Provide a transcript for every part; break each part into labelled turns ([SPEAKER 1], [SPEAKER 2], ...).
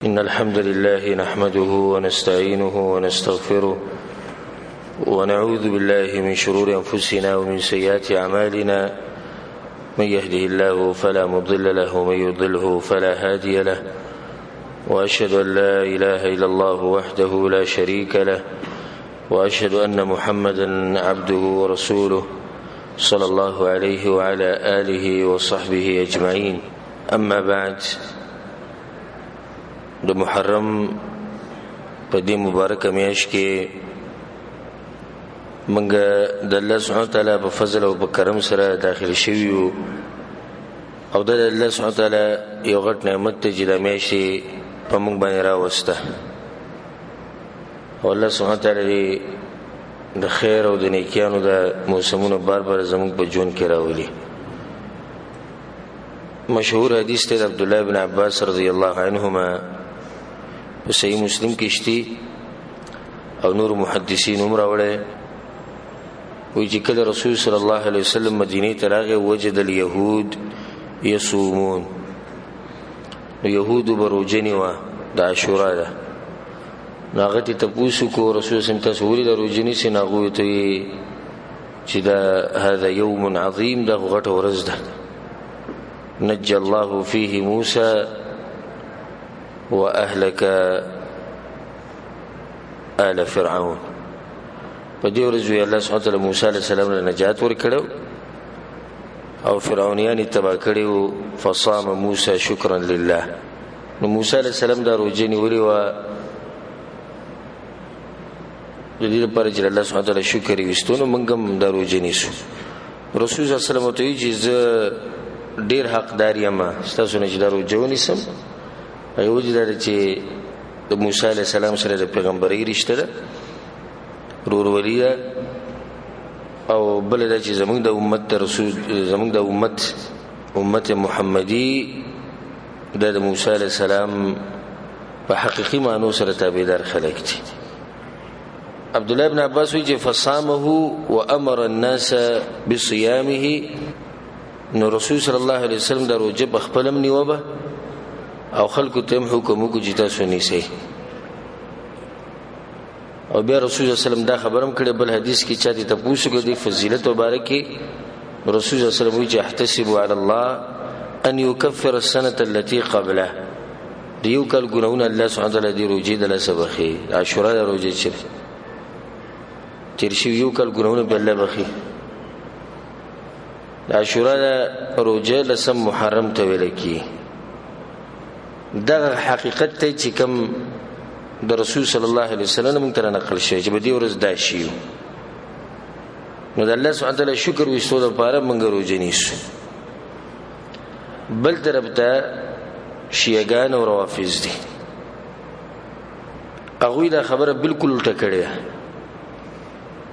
[SPEAKER 1] إن الحمد لله نحمده ونستعينه ونستغفره ونعوذ بالله من شرور أنفسنا ومن سيئات أعمالنا من يهده الله فلا مضل له ومن يضلله فلا هادي له وأشهد أن لا إله إلا الله وحده لا شريك له وأشهد أن محمدا عبده ورسوله صلى الله عليه وعلى آله وصحبه أجمعين. أما بعد، د محرم په دې مبارکه میاشت کې منګه د الله سبحانه تعالی په فضل او په کرم سره داخل شویو او د الله سبحانه تعالی یو غټ نعمت ته چې د میاشت په موږ باندې راوسته او الله سبحانه تعالی د خیر او د نیکیانو د موسمونو بار بار زموږ په ژوند کې راولي. مشهور حدیث ته عبد الله بن عباس رضی الله عنهما په صحیح مسلم کې شتي او نور محدثین هم راوړي، وی چې کله رسول صلی الله علیه وسلم مدینه ته راغی وجد اليهود يصومون، نو يهود بروجنی وا د عاشورا ده ناغتی تپوسو کو رسول سم تاسوری د روجنی سي ناغوي ته چې دا هذا يوم عظيم دا غټ ورځ ده نجى الله فيه موسى وأهلك آل فرعون. په دې ورځ الله سبحانه وتعالى موسی عليه السلام له نجات ورکړو او فرعونیان تبا کړو. فصام موسى شكرا لله، نو موسی عليه السلام دا روزنی ولي وا د دې لپاره چې الله سبحانه وتعالى شکر وستونو منګم دا روزنی سو. رسول الله صلی الله علیه وسلم ته چې ډیر حقدار یم تاسو نه چې دا روزونی سم ایو چې دا چې د موسی علی السلام سره د پیغمبري رشتہ ده ورورولیا او بل دا چې زموږ د امت رسول زموږ د امت محمدي د موسی علی السلام په حقيقي معنی سره تابعدار خلک دي. عبد الله بن عباس وی چې فصامه وامر الناس بصيامه، نو رسول صلی الله علیه وسلم د روزه بخپلم نیوبه او خلکو ته حکم وکړي چې تاسو نیسئ. او بیا رسول الله صلی الله علیه وسلم دا خبرم کړي بل حدیث کې چا دې تاسو کو دي فضیلت مبارکي رسول الله صلی الله علیه وسلم وی چې احتسب علی الله ان يكفر السنه التي قبله، دیو کال ګناونه الله سبحانه وتعالى دی روزي د لسبخي عاشورا د روزي چې شي یو کال ګناونه به الله بخي. د عاشورا د روزه لسم محرم ته ویل کی دا حقیقت ته چې کوم د رسول صلی الله علیه وسلم موږ ته نقل شوی چې په دې ورځ دا شی نو د الله سبحانه تعالی شکر وستو لپاره موږ روزه نیسو. بل طرف ته شیعاګان او روافض دي، هغوی دا خبره بالکل الټه کړې ده.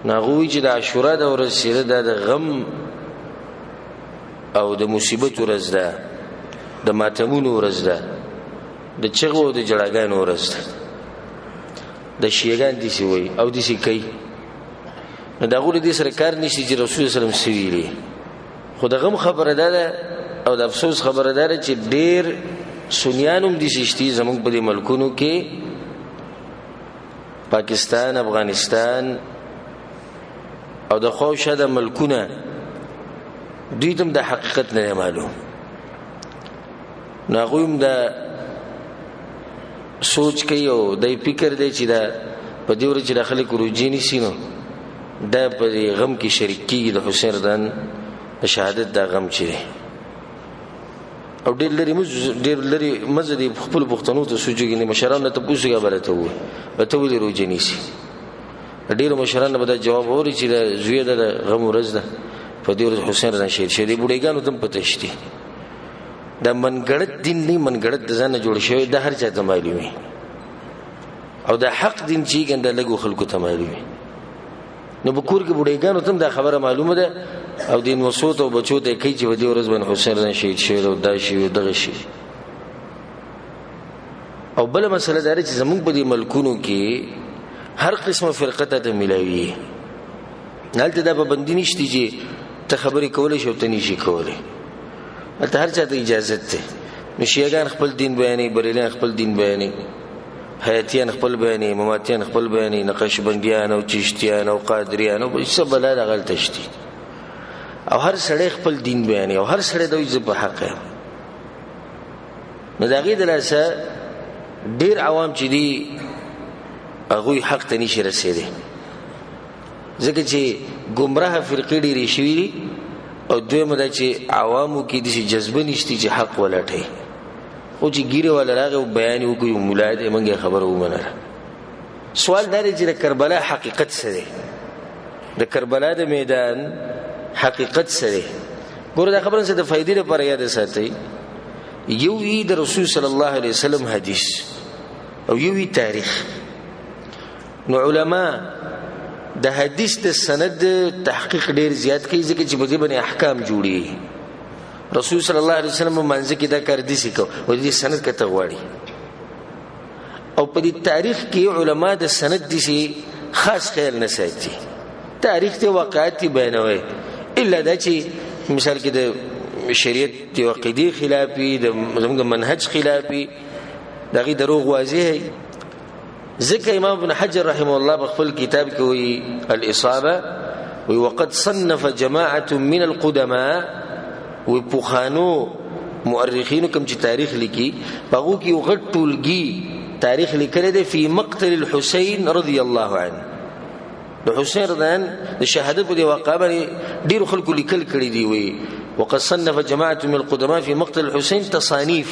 [SPEAKER 1] هغوی چې د عاشورا د ورځ سره د غم او د مصیبت ورځ ده، د ماتمونو ورځ ده، د چغو د جړاګانو ورځ ده. د شیعاګان دي سی وای او دي سی کوي، نو دا غوړي دي سره کار نشي چې رسول الله صلی الله علیه وسلم سویلي. خو د غم خبره ده او د افسوس خبره ده چې ډیر سنیانوم دي شتي زموږ په دې ملکونو کې پاکستان، افغانستان او د خوښه د ملکونه دوی تم د حقیقت نه معلوم، ناغویم د سوچ کوي او د فکر دی چې دا په دې ورځ چې داخلي کوروجی نشینو دا په غم کې شریک کیږي د حسین دان شهادت دا غم چي او ډېر لري مزه دی خپل پښتنو ته سوچږي نه مشران ته پوښتنه غلطه وي ته ولې روزه نیسی. ډېر مشران به دا جواب وري چې دا زوی د غم ورځ ده په دې ورځ حسین رضا شهید شدي بډایګانو تم پته شتي. دا منګړت دین نه منګړت د ځان جوړ شوی د هر چا ته معلومي او دا حق دین چې ګنده لګو خلکو ته معلومي. نو بکور کې بډایګانو تم دا خبره معلومه ده او دین وسوت او بچو ته کوي چې په دې ورځ باندې حسین رضا شهید شوی او دا شی دغه شی. او بل مسله دا چې زموږ په دې ملکونو کې هر قسمه فرقه ته ملایوي، نالته دا پابندی نشته چې ته خبرې کولې شو ته نشي کولې، ته هر چاته اجازه ده نو شیعاګان خپل دین بیانې، بریلیان خپل دین بیانې، حیاتیان خپل بیانې، مماتیان خپل بیانې، نقشبندیان او چشتیان او قادریان او څه بلا دغلته شتي، او هر سړی خپل دین بیانې او هر سړی دوی زه په حق یم. نو د هغې د لاسه ډېر عوام چې دي هغوی حق ته نشي رسېدی، ځکه چې ګمراه فرقې ډېرې شوي دي، او دویمه دا چې عوامو کې داسې جذبه نشته چې حق ولټوي. خو چې ګیرې والا راغی او بیان یې وکړي ملا دی موږ یې خبره ومنله. سوال دا دی چې د کربلا حقیقت څه دی؟ د کربلا د میدان حقیقت څه دی؟ ګوره دا خبره څه د فایدې لپاره یاد ساتئ. یو وی د رسول صلی الله علیه وسلم حدیث او یو وی تاریخ. نو علما د حدیث د سند تحقیق ډیر زیات کوي، ځکه چې په دې باندې احکام جوړي. رسول صلی الله علیه وسلم منځ کې دا کار دي سکو او دې سند کته غواړي، او په دې تاریخ کې علما د سند دي خاص خیال نه ساتي. تاریخ ته واقعات بیانوي، الا دا چې مثال کې د شریعت دی عقیدی خلافی، د زموږ منهج خلافی، دغه دروغ واضح. ذکر امام ابن حجر رحمه الله بخفل کتاب کې وی الاصابه وی وقد صنف جماعه من القدماء، وی پوخانو مؤرخینو کوم چې تاریخ لیکي هغه کې یو غټ ټولګي تاریخ لیکل دی فی مقتل الحسین رضی الله عنه. د حسین رضان د شهادت په دی واقعه باندې ډیر خلکو لیکل کړي دی. وی وقد صنف جماعه من القدماء في مقتل الحسين تصانيف،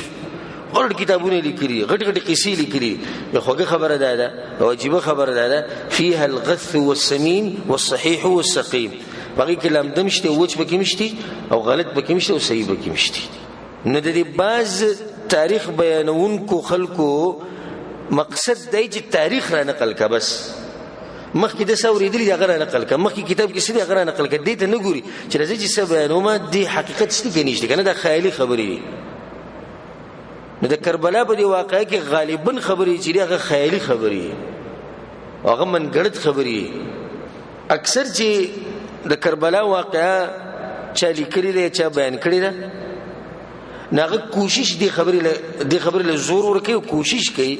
[SPEAKER 1] غړ کتابونه لیکلي، غټ غټ قصې لیکلي. یو خوږه خبره ده واجبه خبره ده فيها الغث والسمين والصحيح والسقيم. باقي کلام دمشته وچ پکې مشتي او غلط پکې مشته او صحیح پکې مشتي. نو د دې باز تاریخ بیانونکو خلکو مقصد دی چې تاریخ را نقل کا، بس مخکې د سورېدلي دغه را نقل کا، مخکې کتاب کې څه دی هغه را نقل کا، دې ته نه ګوري چې راځي چې څه بیانومه دې حقیقت شته که نشته، که نه دا خیالي خبرې دي. نو د کربلا په دې واقعه کې غالبا خبرې چې دي هغه خیالي خبرې، هغه منګړت خبرې. اکثر چې د کربلا واقعه چا لیکلې ده چا بیان کړې ده، نو هغه کوشش دې خبرې له زور ورکوي او کوشش کوي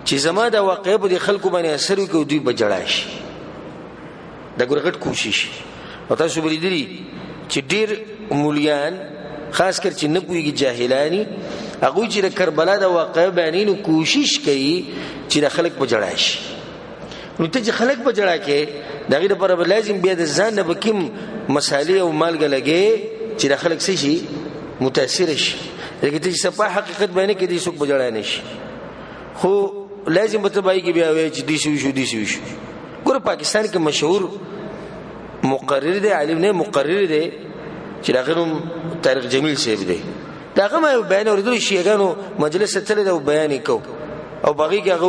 [SPEAKER 1] چې زما دا واقعه په دې خلکو باندې اثر وکړي او دوی به جړا شي. دا ګوره غټ کوشش. او تاسو به لیدلي چې ډېر مولیان خاص کر چې نه پوهېږي جاهلاني، هغوی چې د کربلا د واقعه بیانوي نو کوشش کوي چې د خلک په جړا شي. نو ته چې خلک په جړا کې د هغې دپاره به لازم بیا د ځان نه به کوم مسالې او مالګه لګې چې د خلک څه شي متاثره شي. لکه ته چې صفا حقیقت بیانې کې دې څوک په جړا نه شي، خو لازم به ته به هغې کې بیا وایې چې داسې وشو داسې وشو. ګوره پاکستان کې مشهور مقرر دی، عالم نه مقرر دی چې د هغه نوم طارق جمیل صاحب دی. د هغه ما یو بیان اورېدلو شیعاګانو مجلس ته تللی دی او بیان یې کو، او په هغې کې هغه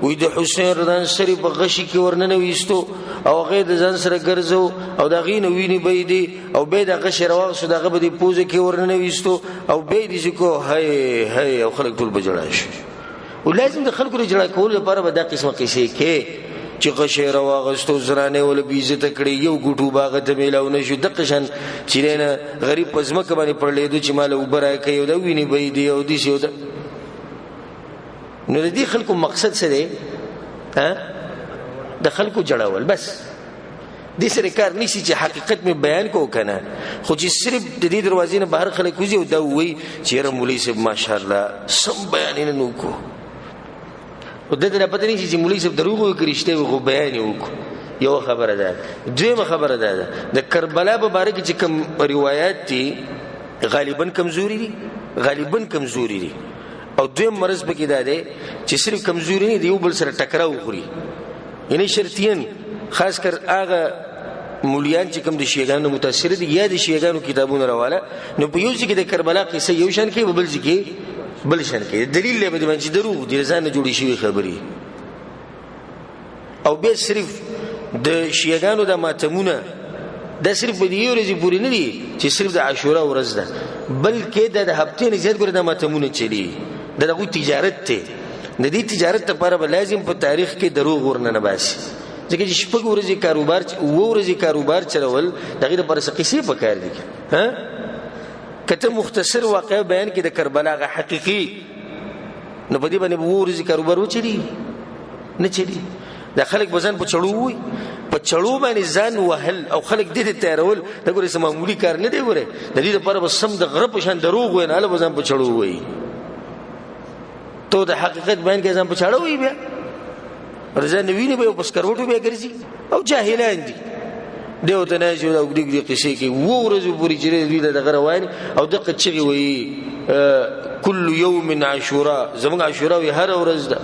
[SPEAKER 1] وایي د حسین رضا سرې په غشي کې ورننه ویستو او هغه د ځان سره ګرځو او د هغې نه وینې به یې دی او بیا د غشي راواغستو د هغه به دې پوزه کې ورننه ویستو او بیا یې داسې کو هی هی او خلک ټول به جړا شي. او لازم د خلکو د جړا کولو لپاره به دا قسمه قصې کې چې غشی راواغستو زرانې ولا بې عزته کړي، یو ګوټو به هغه ته میلاو نه شو، دقه شان چې دی نه غریب په ځمکه باندې پړلېدو چې ماله اوبه راکوي او دا وینې به یې دی او داسې او دا. نو د دې خلکو مقصد څه دی؟ د خلکو جړول. بس دې سره کار نیسي چې حقیقت مې بیان کو که نه، خو چې صرف د دې دروازې نه بهر خلک وځي او دا ووایي چې یاره مولوي صاحب ماشاءالله سم بیان یې نه وکړو، او دته نه پته نشي چې مولوي صاحب دروغ وکړي رښتیا وي خو بیان یې وکړو. یو خبره ده. دویمه خبره ده د کربلا په باره کې چې کوم روایات دي غالبا کمزوري دي، او دویم مرض پکې دا دی چې صرف کمزوري نه دی، یو بل سره ټکراو وخوري. یعنی شرطیان خاص کر هغه مولیان چې کوم د شیعاګانو متاثر دي یا د شیعاګانو کتابونه راواله، نو په یو ځای کې د کربلا قصه یو شان کوي، بل ځای کې بل شان کوي. دلیل یې به دی چې دروغ دي، ځان نه جوړې شوي خبرې. او بیا صرف د شیعاګانو د ماتمونه دا صرف په دې یو ورځې پورې نه دي چې صرف د عاشورا ورځ ده، بلکې د هفتې نه زیات ګوره د ماتمونه چلي، د هغوی تجارت دی. د دې تجارت لپاره به لازم په تاریخ کې دروغ ورننه باسي، ځکه چې شپږ ورځې کاروبار اووه ورځې کاروبار چلول د هغې لپاره څه قصې پکار دي. کته مختصر واقع بیان کې د کربلا غ حقيقي نو په دې باندې ورزي کاروبار وچړي نه چړي د خلک بزن په چړو وي په چړو باندې ځان وهل او خلک دې تیارول دا ګوره سم معمولی کار نه دی ګوره د دې لپاره بس سم د غرب شان دروغ وي نه له بزن په چړو وي ته د حقیقت بیان کې ځان په چړو وي بیا ورځ نه ویني به بس کروټو به ګرځي او جاهلان دي دیو ته نه شو او دغه قصې کې ورځو پوری چې دوی د غروان او دغه چغي وي كل يوم عاشوراء زمون عاشوراء وي هر ورځ ده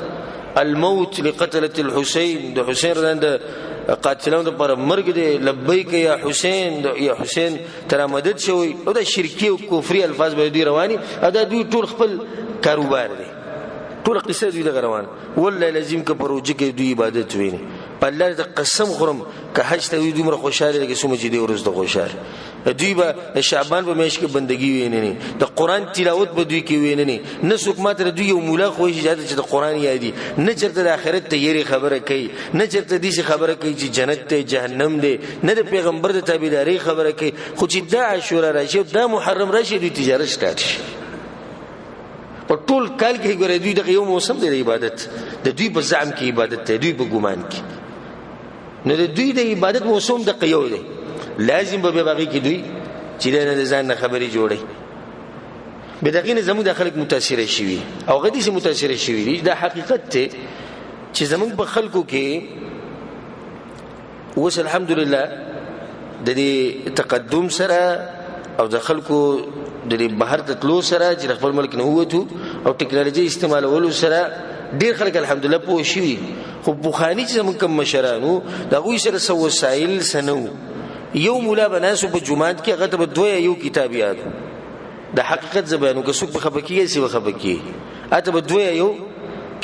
[SPEAKER 1] الموت لقتلة الحسين د حسين رند قاتلانو پر مرګ دی لبیک یا حسین تر مدد شوی او د شرکی او کفری الفاظ به دی رواني او د دوی ټول خپل کاروبار دی ټول قصه دوی د غروان والله لازم ک پروژه کې دوی عبادت ویني په الله د قسم خورم که حج ته وي دومره خوشاله کې سوم چې دی ورځ د خوشاله دوی به شعبان په میاشت کې بندگی ویني نه د قران تلاوت به دوی کې ویني نه څوک ماته دوی یو مولا خو اجازه چې د قران یادي نه چرته د آخرت ته یری خبره کوي نه چرته دې خبره کوي چې جنت ته جهنم دی نه د پیغمبر د تابعداري خبره کوي خو چې د عاشورا راشي د محرم راشي دوی تجارت سٹارټ شي په ټول کال کې ګورې دوی د یو موسم د عبادت د دوی په زعم کې عبادت ته دوی په ګمان کې نو د دوی د عبادت موسم د قیو دی لازم به باغی کې دوی چې د ځان خبري جوړي به دغه زموږ د خلک متاثر شي او غدي سي متاثر شي دا حقیقت ته چې زموږ په خلکو کې وس الحمدلله د دې تقدم سره او د خلکو د بهر ته تلو سره چې خپل ملک نه وته او ټکنالوژي استعمالولو سره ډیر خلک الحمدلله پوه شي خو بوخانی چې زموږ کوم مشرانو دا غوي سره وسایل سنو یو مولا بناسو په جمعات کې هغه ته دوه یو کتاب یادو د حقیقت زبانو که څوک په خبرکیږي سی خبرکیږي اته به دوه یو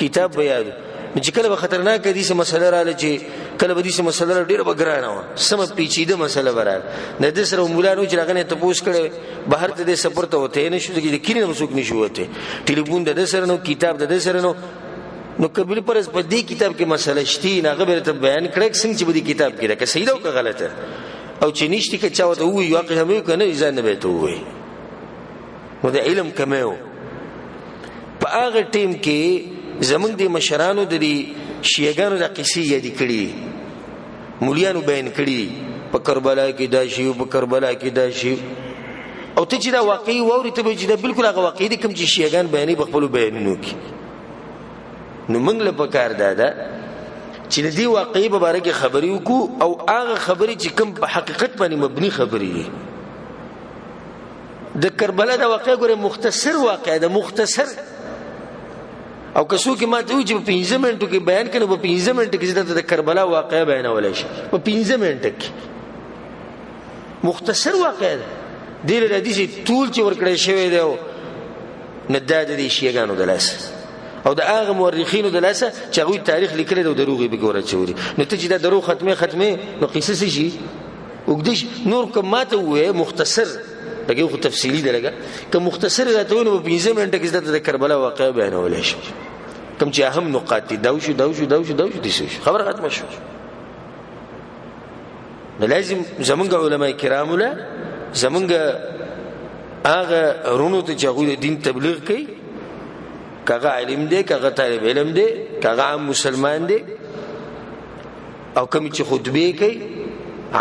[SPEAKER 1] کتاب بیادو چې کله به خطرناک دي څه مسله رااله چې کله به دي څه مسله ډیره بګرانه و سم پیچیده مسله ورال نه د سره مولانو چې راغنه ته پوښ کړي بهر ته د سفر ته وته نه شو چې کینې مسوک نشو وته ټلیفون د سره نو کتاب د سره نو کبل پرز په دې کتاب کې مسله شتي نه غبر ته بیان کړي څنګه چې په دې کتاب کې دا که صحیح او که غلطه او چې نشتی که چاوته وي واقع هم کنه ځان نه به ته وي نو د علم کمو په هغه ټیم کې زمونږ د مشرانو د شیعاګانو د قصې یادې کړي مولیانو بیان کړي په کربلا کې دا شی په کربلا کې دا شی او ته چې دا واقعي ووري ته چې دا بالکل هغه واقعي دي کوم چې شیعاګان بیانې بخپل بیانونو کې نو موږ له پکار دادا چې دې واقعي په اړه کې خبرې وکړو او هغه خبرې چې کوم په حقیقت باندې مبني خبرې دي د کربلا دا واقع ګوره مختصر واقع ده مختصر او کسو کې ما ته وی چې په 15 منټو کې بیان کړي په 15 منټو کې د کربلا واقع بیانول شي په 15 منټو کې مختصر واقع ده د دې حدیث ټول چې ورکړی شوی دی نه د شیعاګانو د لاس او د هغه مورخینو د لاسه چې هغه تاریخ لیکلی دی او دروغ به ګوره چوري نو ته چې دا دروغ ختمه نو قصص شي وګدش نور کوم ماته وې مختصر دغه خو تفصیلی درګه که مختصر راتونه په 15 منټه کې د کربلا واقع بیانول شي کوم چې اهم نقاط دي دا شو دي خبر ختمه شو لازم زمونږ علماء کرام له زمونږ هغه رونو ته چې هغه دین تبلیغ کوي کاغه علم دی کاغه طالب علم دی کاغه عام مسلمان دی او کوم چې خطبه کوي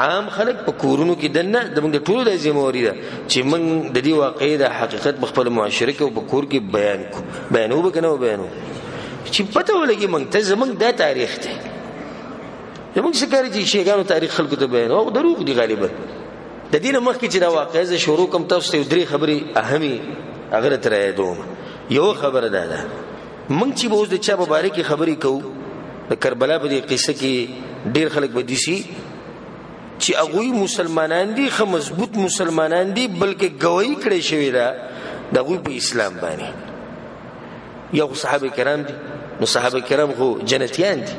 [SPEAKER 1] عام خلک په کورونو کې دنه د موږ ټول د ذمہواری ده چې موږ د دې واقعي د حقیقت خپل معاشره کې او په کور کې بیانو بیانو چې پته ولګي موږ ته زموږ د تاریخ ته زموږ څنګه چې شیګانو تاریخ خلکو ته بیان او دروغ دي غالبا د دې مخکې چې دا واقعي ز شروع کوم تاسو ته درې خبرې اهمي اگر تر یادوم یو خبره ده موږ چې به اوس د چا مبارکي خبرې کوو د کربلا په دې قصه کې ډیر خلک به دي شي چې هغه مسلمانان دي خو مضبوط مسلمانان دي بلکې گواہی کړي شوی دا دغه په اسلام باندې یو صحابه کرام دي نو صحابه کرام خو جنتیان دي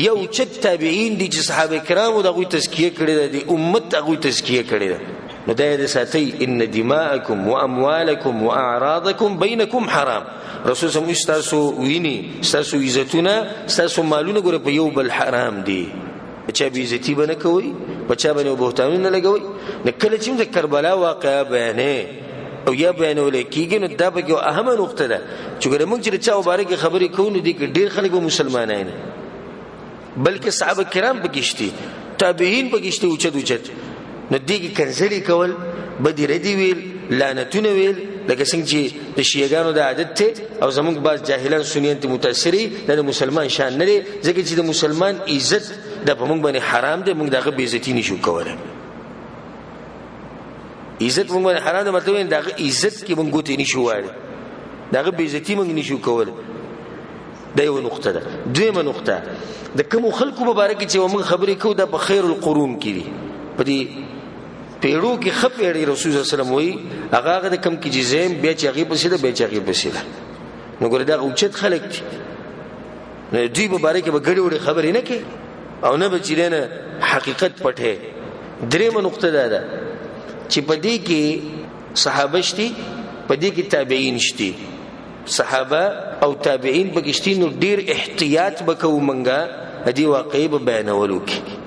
[SPEAKER 1] یو چې تابعین دي چې صحابه کرام دغه تزکیه کړي دي امت هغه تزکیه کړي ده نو دا د ساتي ان دماءکم واموالکم واعراضکم بینکم حرام رسول الله استاسو ویني استاسو عزتونه استاسو مالونه ګره په یو بل حرام دي بچا به عزتي بنه کوي بچا باندې بهتانونه لګوي نو کله چې د کربلا واقعا بیانې او یا بیانول کیږي نو دا به یو اهمه نقطه ده چې ګره موږ چې چا مبارک خبرې کوو نو دي ډېر خلک به مسلمانان بلکې صحابه کرام بګشتي تابعین بګشتي اوچت نو دیږي کنځلې کول بدی ردی ویل لعنتونه ویل لکه څنګه چې د شیعاګانو د عادت ته او زموږ بعض جاهلان سنیان ته متاثري د مسلمان شان نه لري ځکه چې د مسلمان عزت د په موږ باندې حرام دی موږ دغه بے عزتی نشو کولای عزت موږ باندې حرام دی مطلب دغه عزت کې موږ ګوتې نشو وایي دغه بے عزتی موږ نشو کولای دا یو نقطه ده دویمه نقطه د کوم خلکو مبارک چې موږ خبرې کوو د په خیر القرون کې دي په دې پیړو کې خپېړي رسول الله صلی الله علیه وسلم وی هغه د کم کې جزیم بیا چې هغه پسې ده بیا چې هغه پسې ده نو ګوره دا اوچت خلک دي نو دوی مبارک به ګډې وړې خبرې نه کوي او نه به چې نه حقیقت پټه درېمه نقطه ده چې په دې کې صحابه شتي په دې کې تابعین شتي صحابه او تابعین پکشتي نو ډیر احتیاط وکاو منګه دې واقعي به بیانولو کې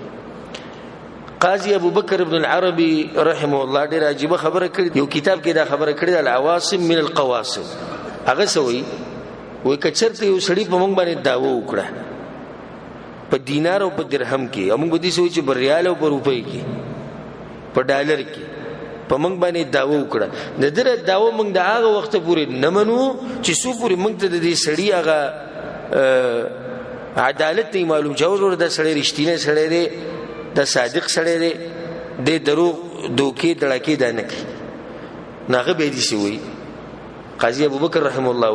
[SPEAKER 1] قاضي ابو بکر ابن العربي رحمه الله ډیر عجیب خبره کړې یو کتاب کې دا خبره کړې العواصم من القواصم هغه سوي وای کچرته یو سړی په مونږ باندې داوا وکړه په دینار او په درهم کې موږ به دې سوي چې په ریال او په روپۍ کې په ډالر کې په موږ باندې داوا وکړه د دې داوا موږ د هغه وخت پورې نه منو چې سو پورې موږ ته د دې سړی هغه عدالت نه معلوم جوړ د سړی رښتینه سړی دی د صادق سړی دی د دروغ دوکې دړکې ده نه کوي ناغه به دي سوي قاضي ابو بکر رحم الله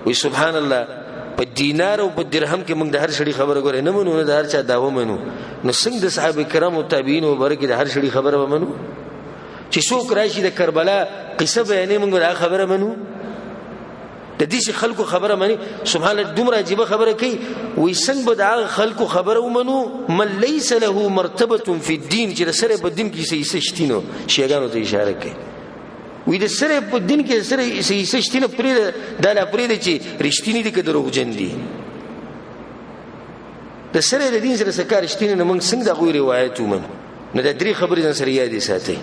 [SPEAKER 1] وی سبحان الله په دینار او په درهم کې موږ د هر شړي خبره غوړې نه منو نه د هر چا داوا منو نو څنګه د صحابه کرام او تابعین او برکې د هر شړي خبره ومنو چې څوک راشي د کربلا قصه بیانې موږ دا خبره منو د دې خلکو خبره مانی سبحان الله دومره عجیب خبره کوي وې څنګه به دا خلکو خبره ومنو من ليس له مرتبه في الدين چې سره په دین کې څه شتینو شیګانو ته اشاره کوي وې د سره په دین کې سره څه شتینو پرې دا لا پرې چې رښتینی دي که دروغجن دي د سره د دین سره سکار شتینو نه موږ څنګه د غوړي روایت ومنو نو د درې خبرې سره یادې ساتي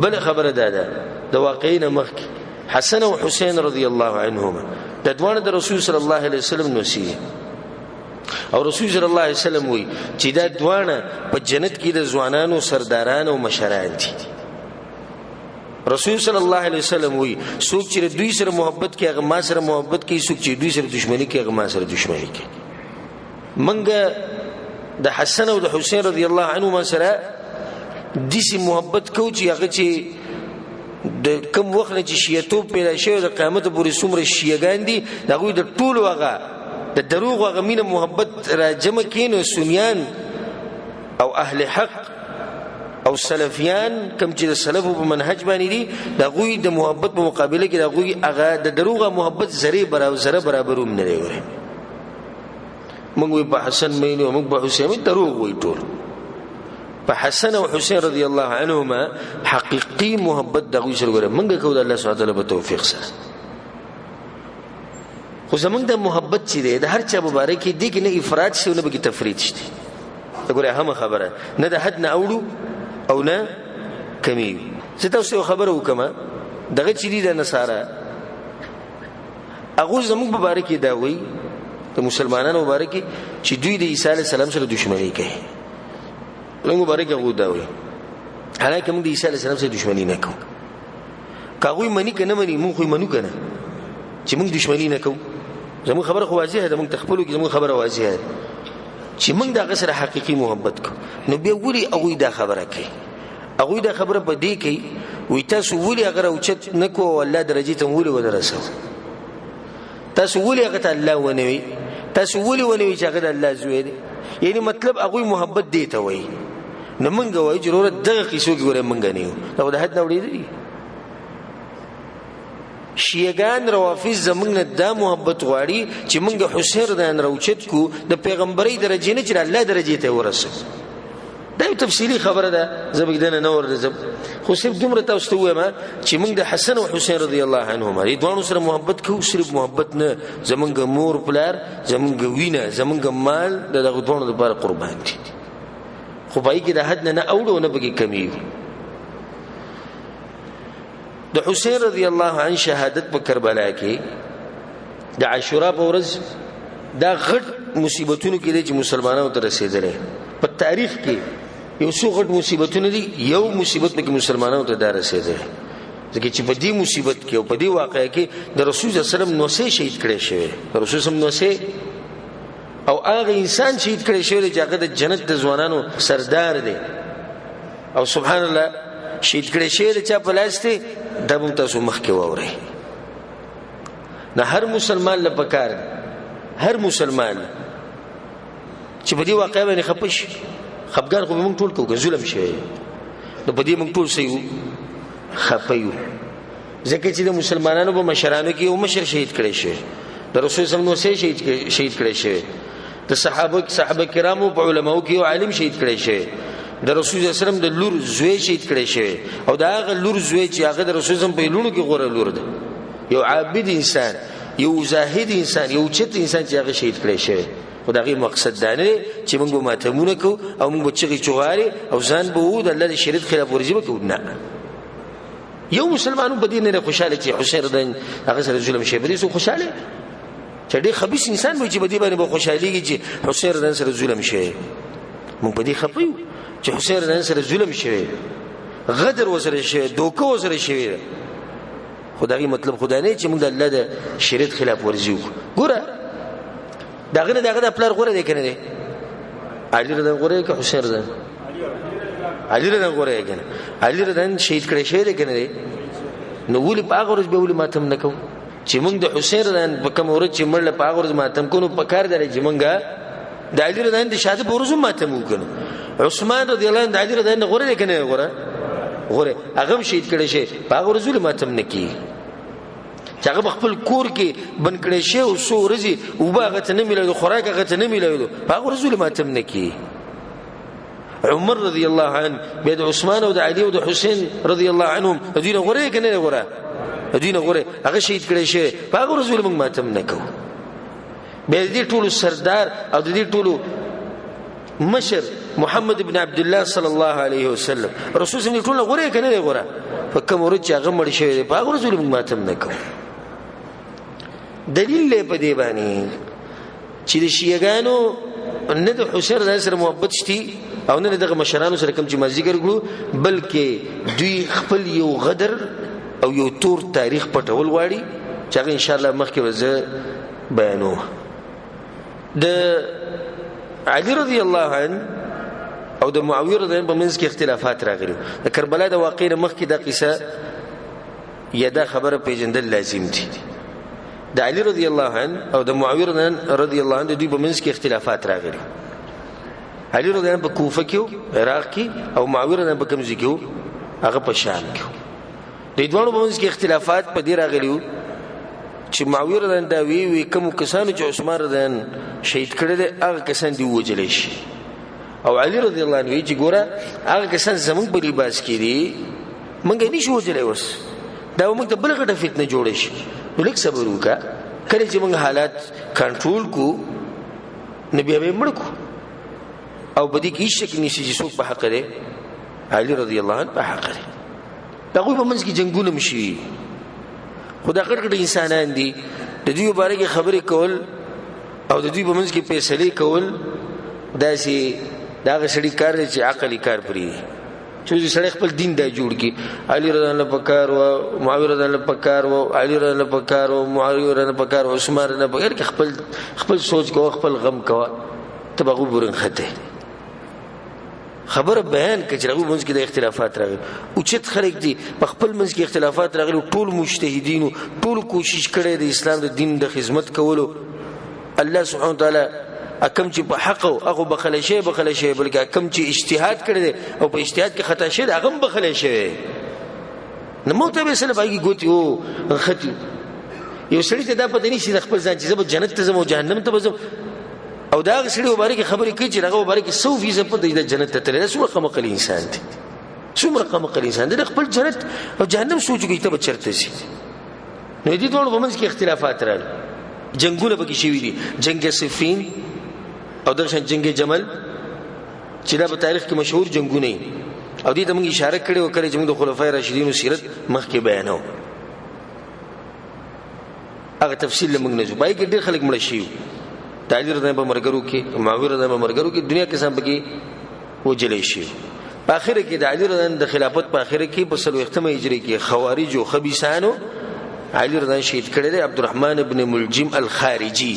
[SPEAKER 1] بل خبره ده د واقعین مخکې حسن او حسین رضی الله عنهما د دوانه د رسول صلی الله علیه وسلم نوسی او رسول صلی الله علیه وسلم وی چې دا دوانه په جنت کې د ځوانانو سردارانو او مشران دي رسول صلی الله علیه وسلم وی څوک چې دوی سره محبت کوي هغه ما سره محبت کوي څوک چې دوی سره دښمنی کوي هغه ما سره دښمنی کوي منګه د حسن او د حسین رضی الله عنهما سره دسی محبت کو چې هغه چې د کوم وخت نه چې شیعتوب پیدا شوی د قیامت پورې څومره شیعاګان دي دغه د ټول وغه د دروغ وغه مینه محبت را جمع کینو سنیان او اهل حق او سلفیان کوم چې د سلفو په منهج باندې دي دغه د محبت په مقابله کې دغه هغه د دروغ محبت ذره برابر هم نه لري موږ په حسن مینو موږ په حسین دروغ وای ټول په حسن او حسین رضی الله عنهما حقيقي محبت دغه سره ګره منګه کو د الله سبحانه وتعالى په توفیق سره خو زمونږ د محبت چې د هر چا مبارک دي کې نه افراط شي نه به تفرید شي ګوره هم خبره نه د حد نه اوړو او نه کمی څه تاسو خبره وکما دغه چې دي د نصارا هغه زمونږ مبارک دی وي د مسلمانانو مبارک چې دوی د عیسی علی السلام سره دښمنی کوي لنګ مبارک هغه دا وي حالکه موږ د عیسی علی السلام سره دښمنی نه کوو کاوی منی کنه منی موږ خو منو کنه چې موږ دښمنی نه کوو زموږ خبره خو واضحه ده موږ تخپلو کې زموږ خبره واضحه ده چې موږ د غسر حقيقي محبت کو نو به ولي هغه دا خبره کوي هغه دا خبره په دې کوي وي تاسو ولي هغه اوچت نکو الله درجه ته ولي ودرسو تاسو ولي هغه ته الله ونوي تاسو ولي ونوي چې هغه الله زوی دی یعنی مطلب هغه محبت دی ته وای نو موږ وای ضرورت دغه قصو کې ګوره موږ نه یو دا د حد نه وړي دي شیعاګان روافض زمونږ نه دا محبت غواړي چې موږ حسین دان راوچت کو د پیغمبري درجه نه چې الله درجه ته ورسو دا یو تفصیلی خبره ده زبګدنه نور ده خو صرف دومره تاسو ته وایم چې موږ د حسن او حسین رضی الله عنهما دوه سره محبت کوو صرف محبت نه زمونږ مور پلار زمونږ وینه زمونږ مال دغه دوه لپاره قربان دي خو پای کې د حد نه اوړو نه بګي کمی د حسین رضی الله عنه شهادت په کربلا کې د عاشورا په ورځ دا غټ مصیبتونو کې چې مسلمانانو ته رسیدلې په تاریخ کې یو څو غټ مصیبتونه دي یو مصیبت کې مسلمانانو ته دا رسیدلې ځکه چې په دې مصیبت کې او په دې واقعې کې د رسول صلی الله علیه وسلم نوسه شهید کړي شوی رسول صلی الله علیه وسلم نوسه او هغه انسان شهید کړي شوی چې هغه د جنت د ځوانانو سردار دی او سبحان الله شهید کړي شوی چې په لاس ته د مونږ تاسو مخ کې ووري نه هر مسلمان له پکار هر مسلمان چې په دې واقعې باندې خپش خپګار خو موږ ټول کوو ظلم شوی نو په دې موږ ټول سيو خپيو ځکه چې د مسلمانانو په مشرانو کې یو مشر شهید کړي شوی د رسول صلی الله علیه وسلم شهید کړي شوی د صحابه کرامو په علماو کې یو عالم شهید کړي شوی د رسول صلی الله علیه وسلم د لور زوی شهید کړي شوی او دا هغه لور زوی چې هغه د رسول صلی الله علیه وسلم په لونو کې غوړه لور ده یو عابد انسان یو زاهد انسان یو چت انسان چې هغه شهید کړي شوی خدای مقصد دا نه چې موږ ماتمونه کو او موږ چغي چوغاري او ځان به وو د الله شریعت خلاف ورزي وکړو نه یو مسلمانو په دې نه خوشاله چې حسین رضی هغه سره ظلم شي بری سو خوشاله چې ډېر خبيث انسان وي چې په دې باندې به خوشاليږي چې حسین رضی سره ظلم شي موږ په دې خپيو چې حسین رضی سره ظلم شي غدر وسره شي دوکه وسره شي خدای مطلب خدای نه چې موږ د الله د شریعت خلاف ورزي وکړو ګوره داغه خپل غوړه دی کنه دی علي رضی غوړه کې حسین رضی علي رضی غوړه کنه علي رضی شهید کړي شه دی کنه دی نو ولي په هغه ورځ به ولي ماتم نکو چې موږ د حسین رضی په کوم ورځ چې مړ په هغه ورځ ماتم کوو په کار دی چې موږ د علي رضی د شهادت په ورځ ماتم وکړو عثمان رضی الله عنه د علي رضی غوړه دی کنه غوړه هغه شهید کړي شه په هغه ورځ ولي ماتم نکي چې هغه خپل کور کې بن کړي شی او سو ورځي او باغه ته نه ملایو خوراک هغه ته نه ملایو هغه رسول ماتم نکي عمر رضی الله عنه بيد عثمان او د علي او د حسین رضی الله عنهم دینه غره کنه غره دینه غره هغه شهید کړي شی هغه رسول موږ ماتم نکو به دې ټول سردار او دې ټول مشر محمد ابن عبد الله صلی الله علیه وسلم رسول صلی الله علیه وسلم غره کنه غره فکم ورچ هغه مړ شوی هغه رسول موږ ماتم نکو دلیل په دی باندې چې د شیعاګانو نه د حسین رضی سره محبت شتي او نه دغه مشرانو سره کوم چې ما ذکر کړو بلکې دوی خپل یو غدر او یو تور تاریخ پټول غواړي چې هغه ان شاء الله مخکې وزه بیانو د علي رضی الله عنه او د معاویه رضی الله عنه په منځ کې اختلافات راغلي د کربلا د واقعې مخکې د قصه یا دا خبره پیژندل لازم دي د علي رضی الله عنه او د معاویه رضی الله عنه د دوی په منځ کې اختلافات راغلي علي رضی الله عنه په کوفه کې عراق کې او معاویه رضی الله عنه په کوم ځای کې هغه په شام کې د دوه په منځ کې اختلافات په دې راغلي چې معاویه رضی الله عنه دا وی کوم کسانو چې عثمان رضی الله عنه شهید کړي دي هغه کسان دی وجل شي او علي رضی الله عنه چې ګوره هغه کسان زمونږ په لباس کې دي مونږ نشو وجلای وس دا موږ ته بل غټه فتنه جوړه شي نو لیک صبر وکړه کله چې موږ حالات کنټرول کو نبی به مړ کو او بدی کې شک نشي چې څوک په حق لري علي رضی الله عنه په حق لري دا خو په منځ کې جنگونه مشي خدا غړ انسانان دي د دې مبارک خبرې کول او د دې په منځ کې فیصله کول داسې دا غسړي کار چې عقلي کار پری چې سړی خپل دین دا جوړ کی علي رضی الله پکار او معاویه رضی الله پکار او علي رضی الله پکار او معاویه رضی الله پکار او عثمان رضی الله پکار کې خپل سوچ کو خپل غم کو تبغو برن خته خبر بیان کچرغو منځ کې د اختلافات راغلي او چې خلک دي په خپل منځ کې اختلافات راغلي ټول مجتهدین ټول کوشش کړي د اسلام د دین د خدمت کولو الله سبحانه وتعالى اکم چې په حق او هغه بخله شي بلکې اکم چې اجتهاد کړي او په اجتهاد کې خطا شي هغه بخله شي نو موته به سره باقي ګوتی او ختی یو سړی ته دا پته نشي د خپل ځان چې زه جنت ته زم او جهنم ته بزم او دا سړی مبارک خبرې کوي چې هغه مبارک 100% په د جنت ته تللی څومره قمقل انسان دی څومره قمقل انسان دی خپل جنت او جهنم سوچ کوي ته بچرته شي نو دې ټول ومنځ کې اختلافات راغلي جنگونه به کې شوي دي جنگ صفین او درشن جنگ جمل چې دا په تاریخ کې مشهور جنگونه او دې ته موږ اشاره کړې و کړې چې موږ د خلفای راشدینو سیرت مخکې بیانو هغه تفصیل موږ نه جو پای کې ډېر خلک مړ شي تعالی رضی الله مرګرو کې معاویه رضی الله مرګرو کې دنیا کې سم بګي وجلې شي په اخر کې د علی رضی الله د خلافت په اخر کې په 30 هجری کې خوارج او خبيثانو علی رضی الله شهید کړی دی عبدالرحمن ابن ملجم الخارجي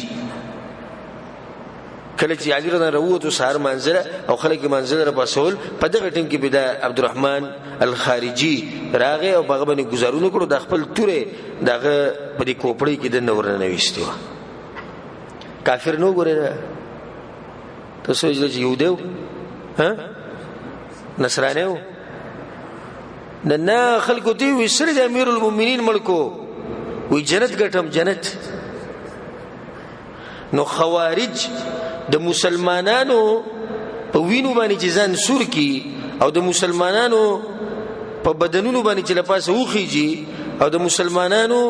[SPEAKER 1] کله چې علی رضی الله وروته سهار منزله او خلک منزله را پاسول په دغه ټیم کې بدا عبدالرحمن الخارجي راغه او هغه باندې گزارونه کړو د خپل توره دغه په دې کوپړې کې د نور نه وستو کافر نو ګوره تاسو چې یودو ها نصرانیو نه خلکو دی وسره د امیر المؤمنین ملکو وی جنت ګټم جنت نو خوارج د مسلمانانو په وینو باندې ځان سور کی او د مسلمانانو په بدنونو باندې چې لپاسه وخیږي او د مسلمانانو